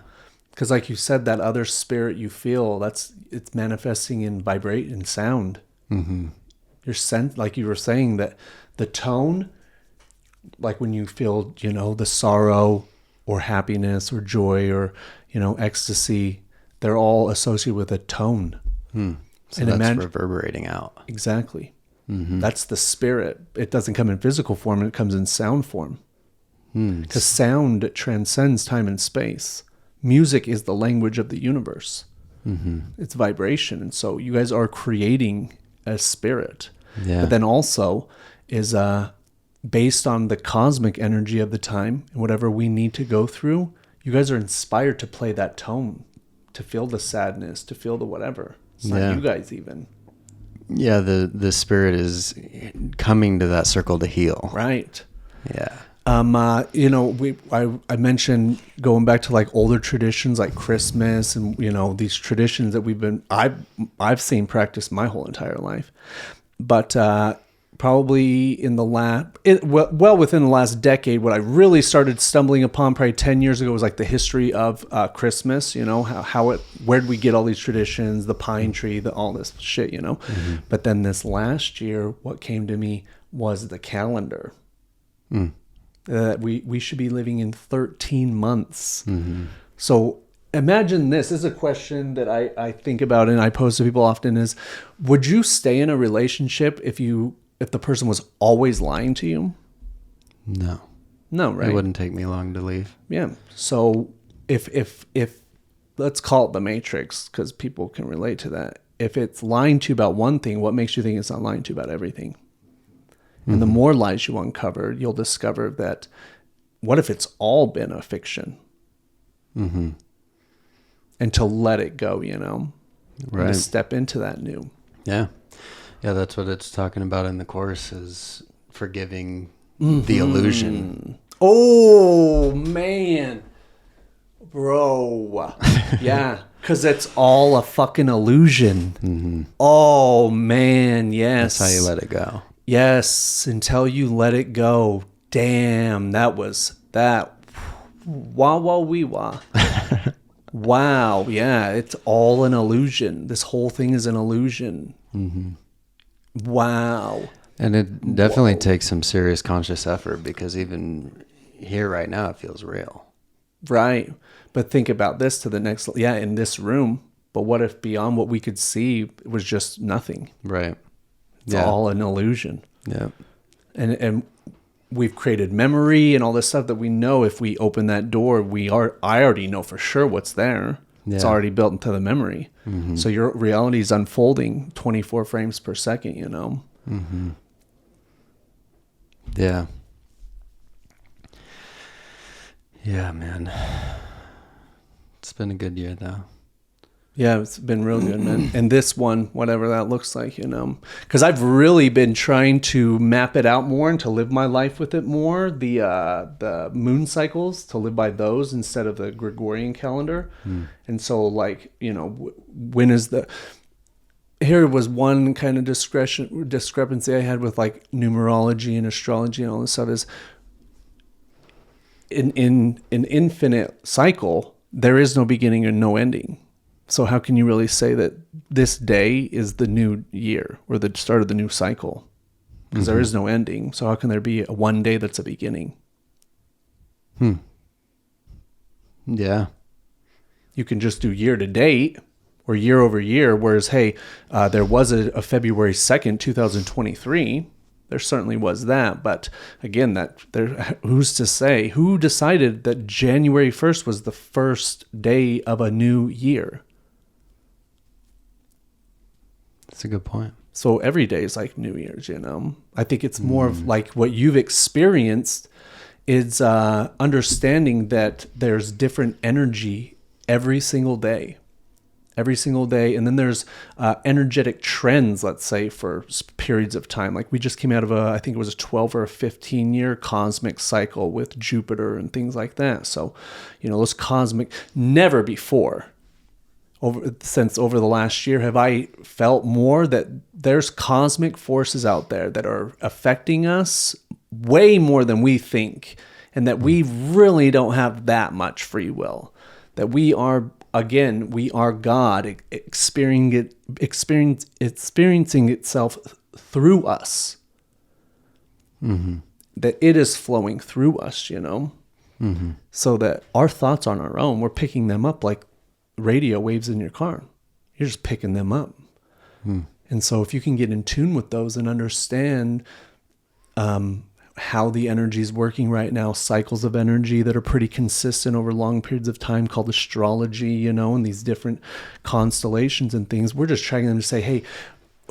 Because like you said, that other spirit you feel, it's manifesting in vibrate and sound. Mm-hmm. Your sense, like you were saying, that the tone, like when you feel, you know, the sorrow or happiness or joy or, you know, ecstasy, they're all associated with a tone. So that's reverberating out. Exactly. That's the spirit. It doesn't come in physical form. It comes in sound form. Because sound transcends time and space. Music is the language of the universe. It's vibration. And so you guys are creating a spirit. Yeah. But then also is based on the cosmic energy of the time and whatever we need to go through, you guys are inspired to play that tone, to feel the sadness, to feel the whatever. It's not you guys even. Yeah, the spirit is coming to that circle to heal. Right. Yeah. You know, I mentioned going back to like older traditions like Christmas and, you know, these traditions that I've seen practiced my whole entire life. But probably in the within the last decade, what I really started stumbling upon probably 10 years ago was like the history of Christmas, you know, where did we get all these traditions, the pine tree, all this shit, you know. But then this last year, what came to me was the calendar. We should be living in 13 months. So imagine this. This is a question that I think about and I pose to people often is, would you stay in a relationship if the person was always lying to you? No, right? It wouldn't take me long to leave. Yeah. So if let's call it the Matrix, because people can relate to that. If it's lying to you about one thing, what makes you think it's not lying to you about everything? And the more lies you uncover, you'll discover that what if it's all been a fiction? And to let it go, you know, right? And to step into that new. Yeah. That's what it's talking about in the course is forgiving the illusion. Oh man, bro. Yeah. Because it's all a fucking illusion. Oh man, yes. That's how you let it go. Yes, until you let it go. Damn, that was that. Wah wah wee wah. Wow, yeah, it's all an illusion. This whole thing is an illusion. Wow. And it definitely takes some serious conscious effort because even here right now, it feels real. Right. But think about this to the next, in this room. But what if beyond what we could see, it was just nothing? Right. It's all an illusion. Yeah. And we've created memory and all this stuff that we know if we open that door, I already know for sure what's there. Yeah. It's already built into the memory. So your reality is unfolding 24 frames per second, you know? Yeah. Yeah, man. It's been a good year though. Yeah, it's been real good, man. And this one, whatever that looks like, you know, because I've really been trying to map it out more and to live my life with it more. The moon cycles, to live by those instead of the Gregorian calendar. And so, like, you know, when is here was one kind of discrepancy I had with like numerology and astrology and all this stuff is in an infinite cycle, there is no beginning and no ending. So how can you really say that this day is the new year or the start of the new cycle? Because there is no ending. So how can there be a one day that's a beginning? Yeah. You can just do year to date or year over year. Whereas, hey, there was a February 2nd, 2023. There certainly was that. But again, who's to say? Who decided that January 1st was the first day of a new year? That's a good point. So every day is like New Year's, you know. I think it's more of like what you've experienced is understanding that there's different energy every single day. And then there's energetic trends, let's say, for periods of time. Like we just came out of I think it was a 12 or a 15 year cosmic cycle with Jupiter and things like that. So, you know, those cosmic, never before over the last year have I felt more that there's cosmic forces out there that are affecting us way more than we think, and that we really don't have that much free will, that we are God experiencing itself through us, that it is flowing through us, you know, so that our thoughts on our own, we're picking them up like radio waves in your car. You're just picking them up. And so if you can get in tune with those and understand how the energy is working right now, cycles of energy that are pretty consistent over long periods of time called astrology, you know, and these different constellations and things, we're just trying to say, hey,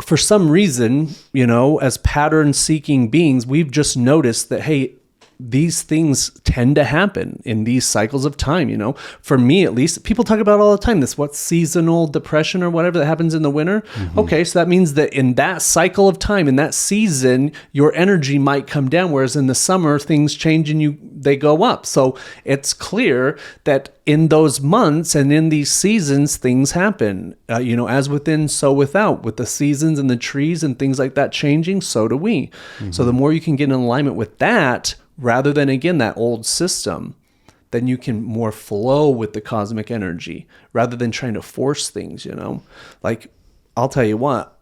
for some reason, you know, as pattern seeking beings, we've just noticed that, hey, these things tend to happen in these cycles of time, you know. For me, at least, people talk about all the time, this seasonal depression or whatever that happens in the winter. Okay, so that means that in that cycle of time, in that season, your energy might come down, whereas in the summer, things change and they go up. So it's clear that in those months and in these seasons, things happen, you know, as within, so without, with the seasons and the trees and things like that changing, so do we. So the more you can get in alignment with that, rather than, again, that old system, then you can more flow with the cosmic energy rather than trying to force things, you know. Like, I'll tell you what,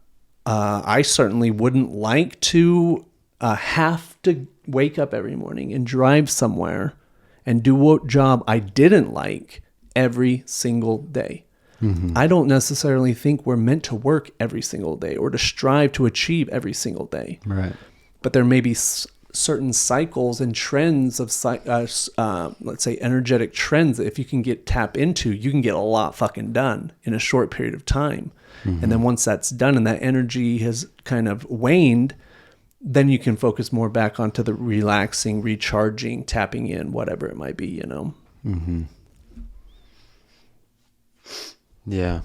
I certainly wouldn't like to have to wake up every morning and drive somewhere and do a job I didn't like every single day. I don't necessarily think we're meant to work every single day or to strive to achieve every single day. Right. But there may be certain cycles and trends of, let's say, energetic trends that if you can tap into, you can get a lot fucking done in a short period of time. And then once that's done and that energy has kind of waned, then you can focus more back onto the relaxing, recharging, tapping in, whatever it might be, you know? Yeah.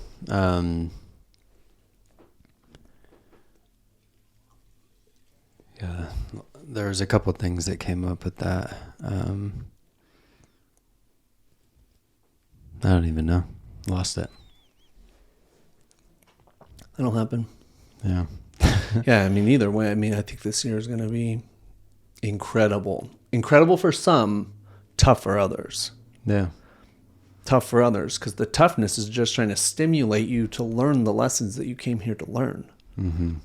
Yeah. There was a couple of things that came up with that. I don't even know. Lost it. That'll happen. Yeah. Yeah, I mean, either way, I mean, I think this year is going to be incredible. Incredible for some, tough for others. Yeah. Tough for others, because the toughness is just trying to stimulate you to learn the lessons that you came here to learn.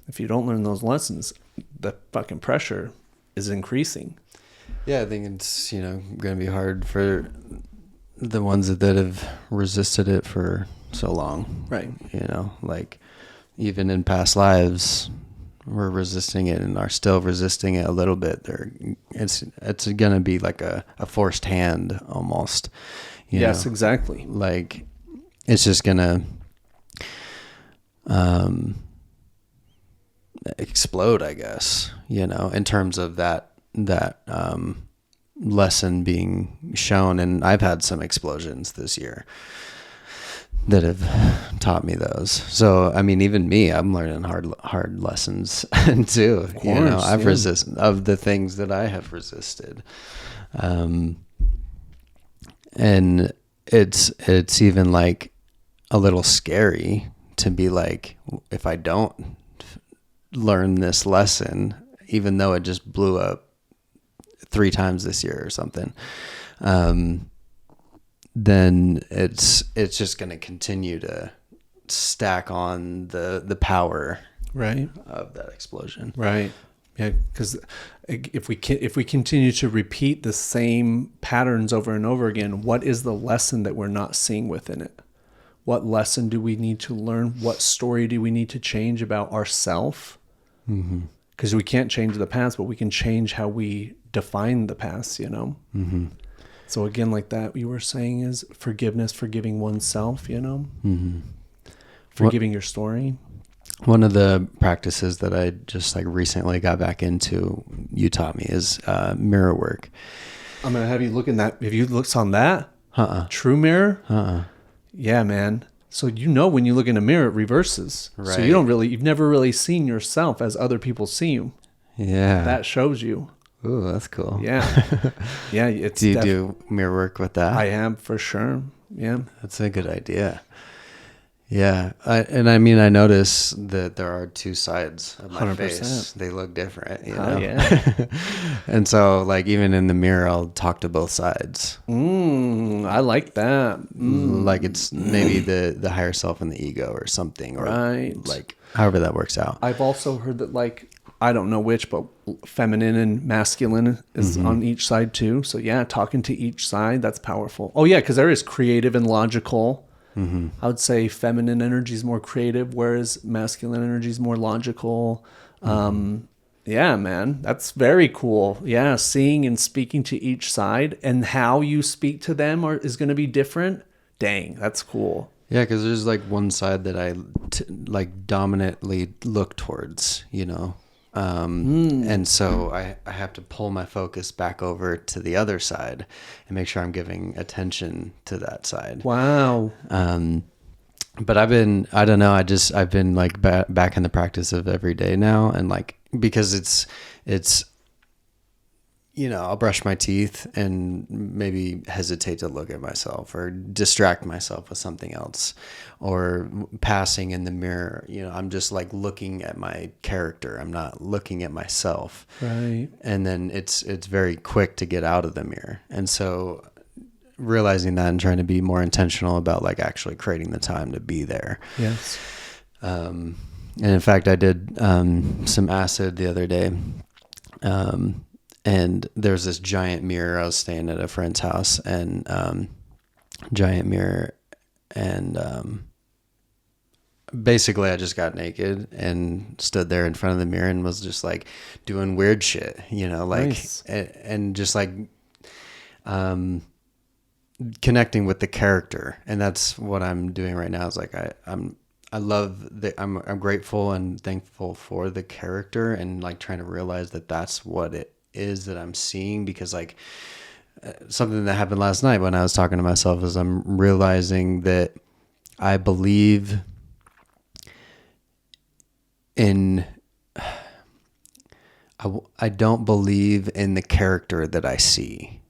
If you don't learn those lessons, the fucking pressure is increasing. Yeah, I think it's, you know, going to be hard for the ones that have resisted it for so long. Right. You know, like even in past lives, we're resisting it and are still resisting it a little bit. It's going to be like a forced hand almost. Yes, know? Exactly. Like it's just going to explode, I guess, you know, in terms of that lesson being shown. And I've had some explosions this year that have taught me those. So, I mean, even me, I'm learning hard lessons too. Of course, you know, I've resisted of the things that I have resisted. And it's even like a little scary to be like, if I don't learn this lesson, even though it just blew up 3 times this year or something, then it's just going to continue to stack on the power Right. of that explosion. Right. Yeah, because if we continue to repeat the same patterns over and over again, what is the lesson that we're not seeing within it? What lesson do we need to learn? What story do we need to change about ourself? Because we can't change the past, but we can change how we define the past, you know? So again, like that you were saying is forgiveness, forgiving oneself, you know? Forgiving your story. One of the practices that I just like recently got back into, you taught me, is mirror work. I'm going to have you look in that. Have you looked on that? True mirror? Yeah, man. So you know when you look in a mirror, it reverses. Right. So you've never really seen yourself as other people see you. Yeah. That shows you. Ooh, that's cool. Yeah. Yeah. It's do you do mirror work with that? I am, for sure. Yeah. That's a good idea. Yeah. I mean, I notice that there are two sides of my 100%. face. They look different, you know? Yeah. And so, like, even in the mirror, I'll talk to both sides. I like that. Like it's maybe the higher self and the ego or something. Or Right. like, however that works out. I've also heard that, like, I don't know which, but feminine and masculine is on each side too. So yeah, talking to each side, that's powerful. Oh yeah, because there is creative and logical. I would say feminine energy is more creative, whereas masculine energy is more logical. Yeah, man, that's very cool. Yeah, seeing and speaking to each side, and how you speak to them is going to be different. Dang, that's cool. Yeah, because there's like one side that I like dominantly look towards, you know. And so I have to pull my focus back over to the other side and make sure I'm giving attention to that side. Wow. But I've been like back in the practice of every day now. And like, because it's, you know, I'll brush my teeth and maybe hesitate to look at myself or distract myself with something else, or passing in the mirror. You know, I'm just like looking at my character. I'm not looking at myself. Right. And then it's very quick to get out of the mirror. And so realizing that and trying to be more intentional about like actually creating the time to be there. Yes. And in fact, I did some acid the other day. And there's this giant mirror. I was staying at a friend's house, and giant mirror, and basically I just got naked and stood there in front of the mirror and was just like doing weird shit, you know, like, Nice. and just like connecting with the character. And that's what I'm doing right now. Is like I'm grateful and thankful for the character, and like trying to realize that that's what it is that I'm seeing. Because like something that happened last night when I was talking to myself is I'm realizing that I believe in I don't believe in the character that I see.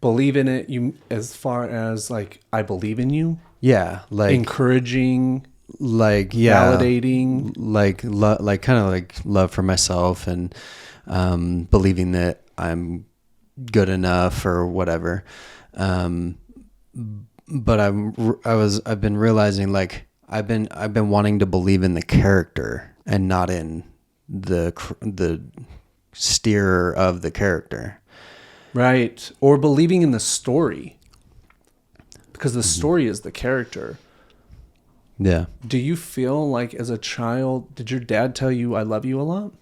Believe in it, you, as far as like, I believe in you. Yeah, like Encouraging, like, yeah, validating. like like kind of like love for myself, and believing that I'm good enough or whatever. But I've been realizing like I've been wanting to believe in the character and not in the steerer of the character. Right. Or believing in the story, because the story is the character. Yeah. Do you feel like as a child, did your dad tell you I love you a lot?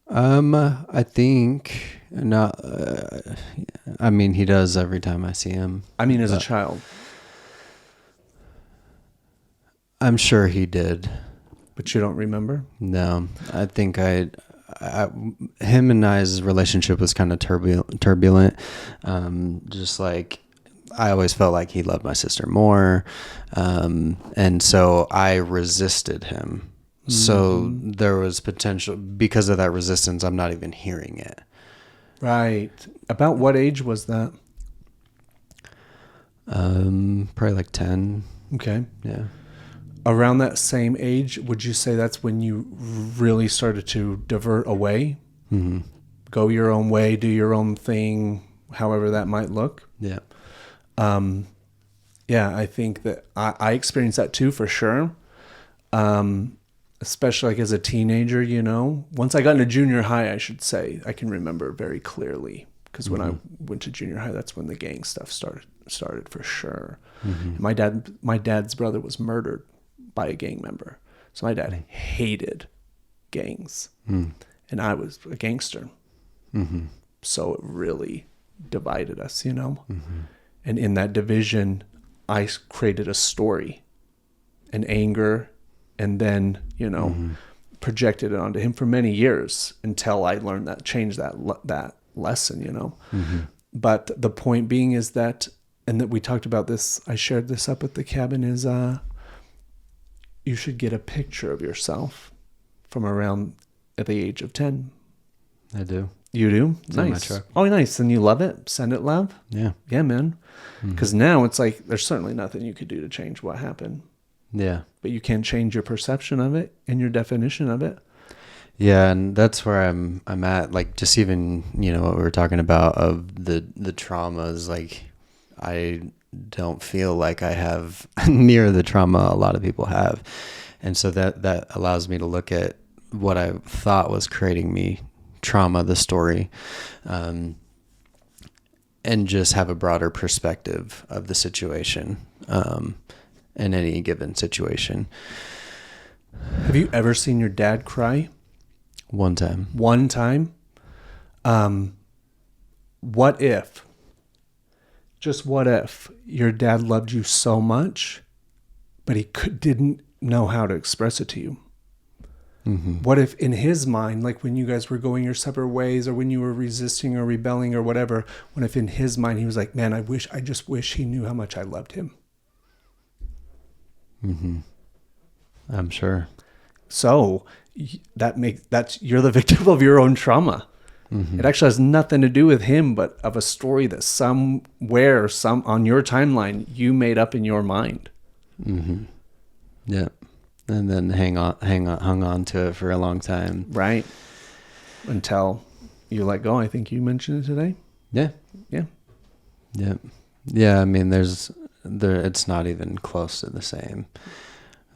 I think not. I mean, he does every time I see him. I mean, as a child. I'm sure he did. But you don't remember? No, I think him and I's relationship was kind of turbulent. Just like I always felt like he loved my sister more. And so I resisted him. So there was potential, because of that resistance, I'm not even hearing it. Right. About what age was that? Probably like 10. Okay. Yeah. Around that same age, would you say that's when you really started to divert away? Mm-hmm. Go your own way, do your own thing, however that might look? Yeah. Yeah, I think that I experienced that too, for sure. Especially like as a teenager, you know. Once I got into junior high, I should say, I can remember very clearly, because when I went to junior high, that's when the gang stuff started for sure. And my dad's brother was murdered by a gang member, so my dad hated gangs, and I was a gangster. So it really divided us, you know. And in that division, I created a story, an anger, and then, you know, projected it onto him for many years until I learned that, changed that lesson, you know. But the point being is that, and that we talked about this, I shared this up at the cabin, is you should get a picture of yourself from around at the age of 10. I do. You do? It's nice. in my truck. Oh, nice. And you love it? Send it love? Yeah. Yeah, man. Because now it's like there's certainly nothing you could do to change what happened. Yeah. But you can change your perception of it and your definition of it. Yeah, and that's where I'm at. Like, just even, you know, what we were talking about of the traumas, like, I don't feel like I have near the trauma a lot of people have. And so that allows me to look at what I thought was creating me trauma, the story, and just have a broader perspective of the situation, in any given situation. Have you ever seen your dad cry? One time. One time? What if, just what if your dad loved you so much, but he didn't know how to express it to you? What if in his mind, like when you guys were going your separate ways, or when you were resisting or rebelling or whatever, what if in his mind he was like, man, I just wish he knew how much I loved him? I'm sure. So that's you're the victim of your own trauma. It actually has nothing to do with him, but of a story that somewhere, on your timeline, you made up in your mind. Yeah. And then hung on to it for a long time. Right. Until you let go. I think you mentioned it today. Yeah. Yeah. Yeah. Yeah. I mean, it's not even close to the same.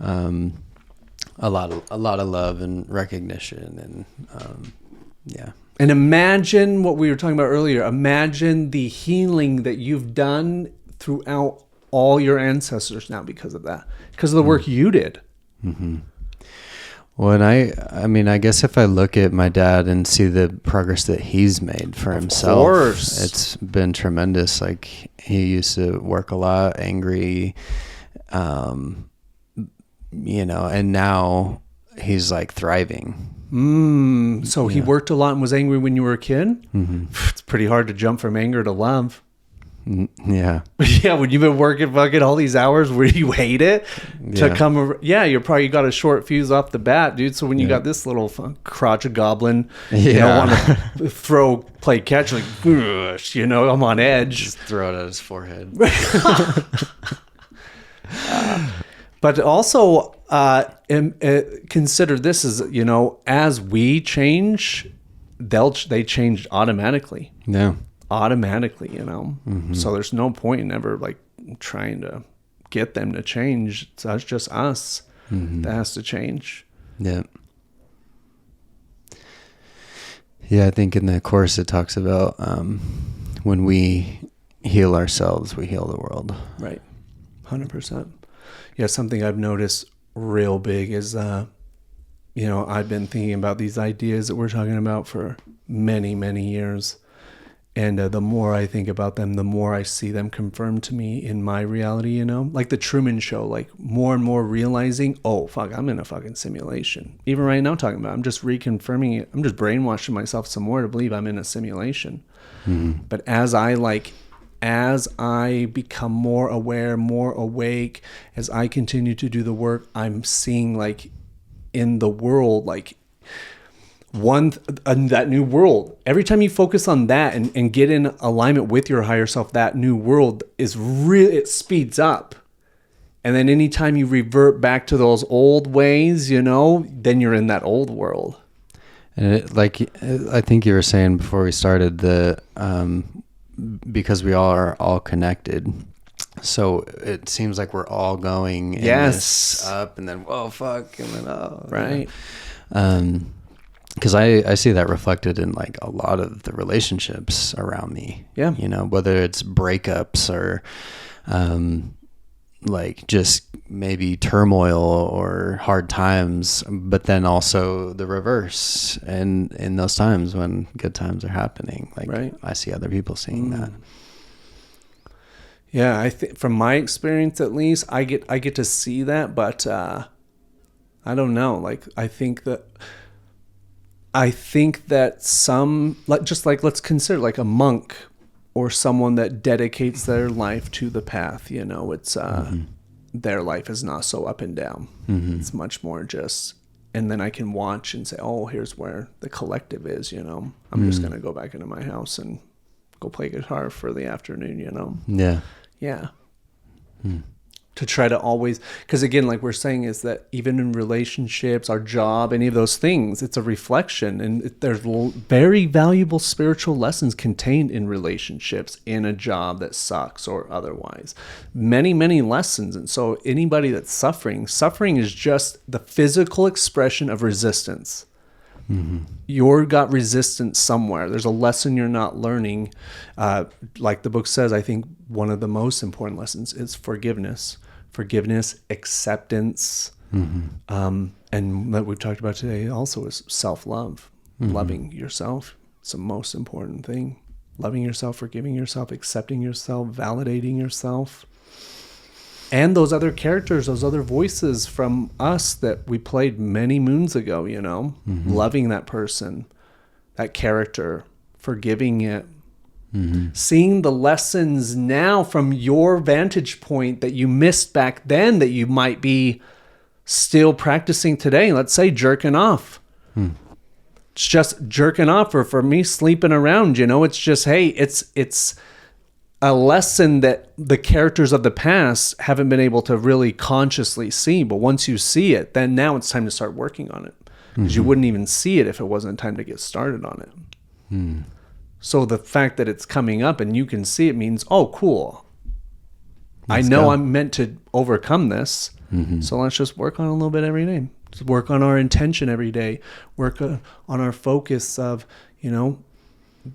A lot of love and recognition, and yeah. And imagine what we were talking about earlier. Imagine the healing that you've done throughout all your ancestors now because of that, because of the work you did. Well, and I mean, I guess if I look at my dad and see the progress that he's made for himself, it's been tremendous. Like, he used to work a lot, angry, you know, and now he's like thriving. So he worked a lot and was angry when you were a kid? It's pretty hard to jump from anger to love. Yeah. Yeah, when you've been working fucking all these hours where you hate it to come, you probably got a short fuse off the bat, dude. So when you got this little crotch of goblin, you don't want to play catch, like, you know, I'm on edge. Just throw it at his forehead. But also consider this as, you know, as we change, they change automatically. Yeah. Automatically, you know. So there's no point in ever like trying to get them to change. So it's just us that has to change. Yeah. Yeah, I think in the course it talks about when we heal ourselves, we heal the world. Right. 100%. Yeah, something I've noticed real big is, you know, I've been thinking about these ideas that we're talking about for many, many years. And the more I think about them, the more I see them confirmed to me in my reality, you know? Like the Truman Show, like more and more realizing, oh, fuck, I'm in a fucking simulation. Even right now talking about it, I'm just reconfirming it. I'm just brainwashing myself some more to believe I'm in a simulation. But as I become more aware, more awake, as I continue to do the work, I'm seeing like in the world, like that new world. Every time you focus on that and get in alignment with your higher self, that new world is it speeds up. And then anytime you revert back to those old ways, you know, then you're in that old world. And I think you were saying before we started because we all are all connected. So it seems like we're all going in this up and then, whoa, fuck. And then, Right. Because I see that reflected in like a lot of the relationships around me. Yeah. You know, whether it's breakups or like just maybe turmoil or hard times, but then also the reverse. And in those times when good times are happening, like Right. I see other people seeing that. Yeah, I think from my experience at least, I get to see that, but I don't know. Like I think that some, like, just like, let's consider like a monk or someone that dedicates their life to the path. You know, it's their life is not so up and down. It's much more just. And then I can watch and say, oh, here's where the collective is. You know, I'm just gonna go back into my house and go play guitar for the afternoon. You know. Yeah. Yeah. To try to always, because again, like we're saying, is that even in relationships, our job, any of those things, it's a reflection. And there's very valuable spiritual lessons contained in relationships, in a job that sucks or otherwise. Many, many lessons. And so anybody that's suffering is just the physical expression of resistance. You're got resistance somewhere. There's a lesson you're not learning. Like the book says, I think one of the most important lessons is forgiveness. Forgiveness, acceptance, and that we've talked about today also is self-love. Loving yourself. It's the most important thing. Loving yourself, forgiving yourself, accepting yourself, validating yourself. And those other characters, those other voices from us that we played many moons ago, you know, loving that person, that character, forgiving it, seeing the lessons now from your vantage point that you missed back then that you might be still practicing today. Let's say jerking off. It's just jerking off, or for me, sleeping around, you know, it's just, hey, it's a lesson that the characters of the past haven't been able to really consciously see. But once you see it, then now it's time to start working on it, because you wouldn't even see it if it wasn't time to get started on it. So the fact that it's coming up and you can see it means, oh, cool. I know I'm meant to overcome this. So let's just work on it a little bit every day. Just work on our intention every day. Work on our focus of, you know,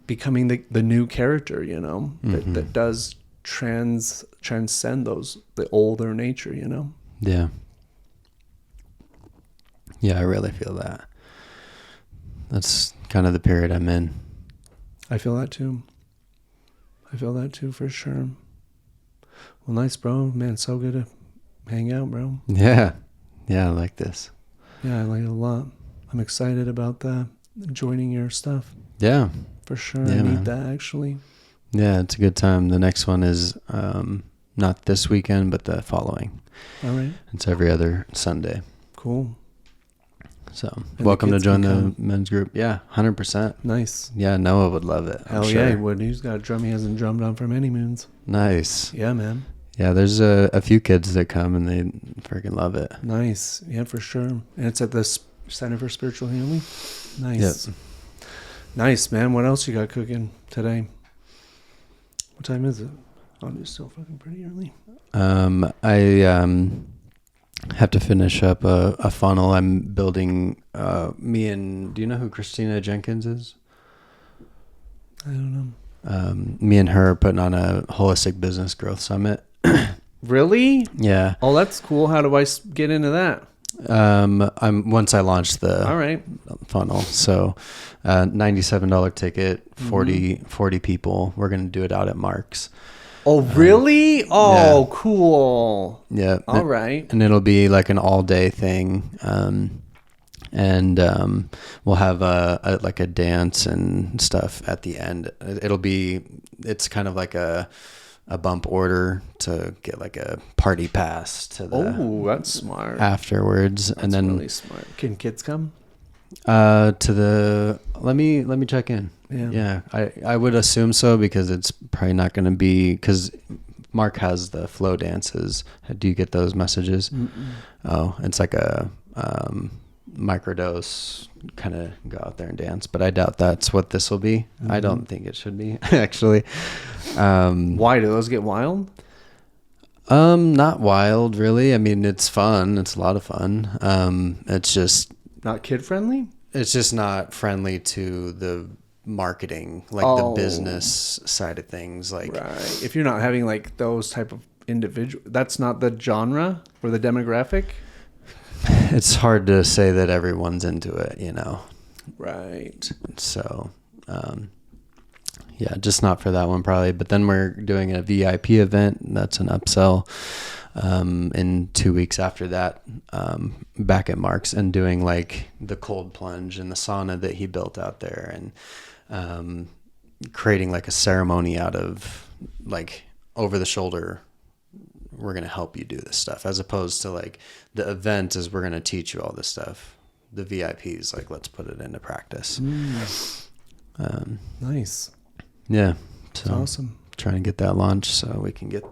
becoming the new character, you know, that does transcend the older nature, you know. Yeah I really feel that. That's kind of the period I'm in. I feel that too for sure. Well, nice, bro, man. So good to hang out, bro. Yeah I like this. Yeah, I like it a lot. I'm excited about that, joining your stuff. Yeah, for sure. Yeah, I need man. that actually. Yeah, it's a good time. The next one is not this weekend, but the following. All right. It's every other Sunday. Cool. So And welcome the to kids join can the men's group. Yeah, 100%. Nice. Yeah, Noah would love it. Hell yeah, he would. He's got a drum he hasn't drummed on for many moons. Nice. Yeah, man. Yeah, there's a few kids that come and they freaking love it. Nice. Yeah, for sure. And it's at the Center for Spiritual Healing. Nice. Yep. Nice, man. What else you got cooking today? What time is it? Oh, it's still fucking pretty early. I have to finish up a funnel. I'm building. Do you know who Christina Jenkins is? I don't know. Me and her are putting on a holistic business growth summit. Really? Yeah. Oh, that's cool. How do I get into that? Once I launch the All right. funnel. So, $97 ticket, 40 people. We're going to do it out at Mark's. Oh, really? Oh, yeah. Cool. Yeah. All right. And it'll be like an all day thing. And we'll have a dance and stuff at the end. It's kind of like a bump order to get like a party pass to the that's smart. afterwards. That's and then really smart. Can kids come? let me check in. Yeah. I would assume so, because it's probably not going to be, because Mark has the flow dances. Do you get those messages? Mm-mm. Oh, it's like a microdose, kind of go out there and dance, but I doubt that's what this will be. I don't think it should be, actually. Why do those get wild? Not wild, really. I mean, it's fun. It's a lot of fun. It's just Not kid friendly? not friendly to the marketing, like the business side of things. Like, Right. If you're not having like those type of individual, that's not the genre or the demographic. it's hard to say that everyone's into it, you know? Right. So, yeah, just not for that one probably. But then we're doing a VIP event. And that's an upsell in 2 weeks after that, back at Mark's, and doing like the cold plunge and the sauna that he built out there, and creating like a ceremony out of like over the shoulder. We're going to help you do this stuff, as opposed to like the event is we're going to teach you all this stuff. The VIPs, like, let's put it into practice. Nice. Yeah. That's So awesome. trying to get that launched so we can get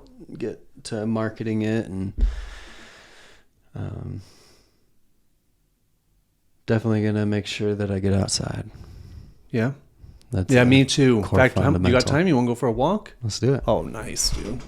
to marketing it, and definitely going to make sure that I get outside. Yeah. That's Yeah, me too. In core fact, you got fundamental. time? You want to go for a walk? Let's do it. Oh, nice, dude.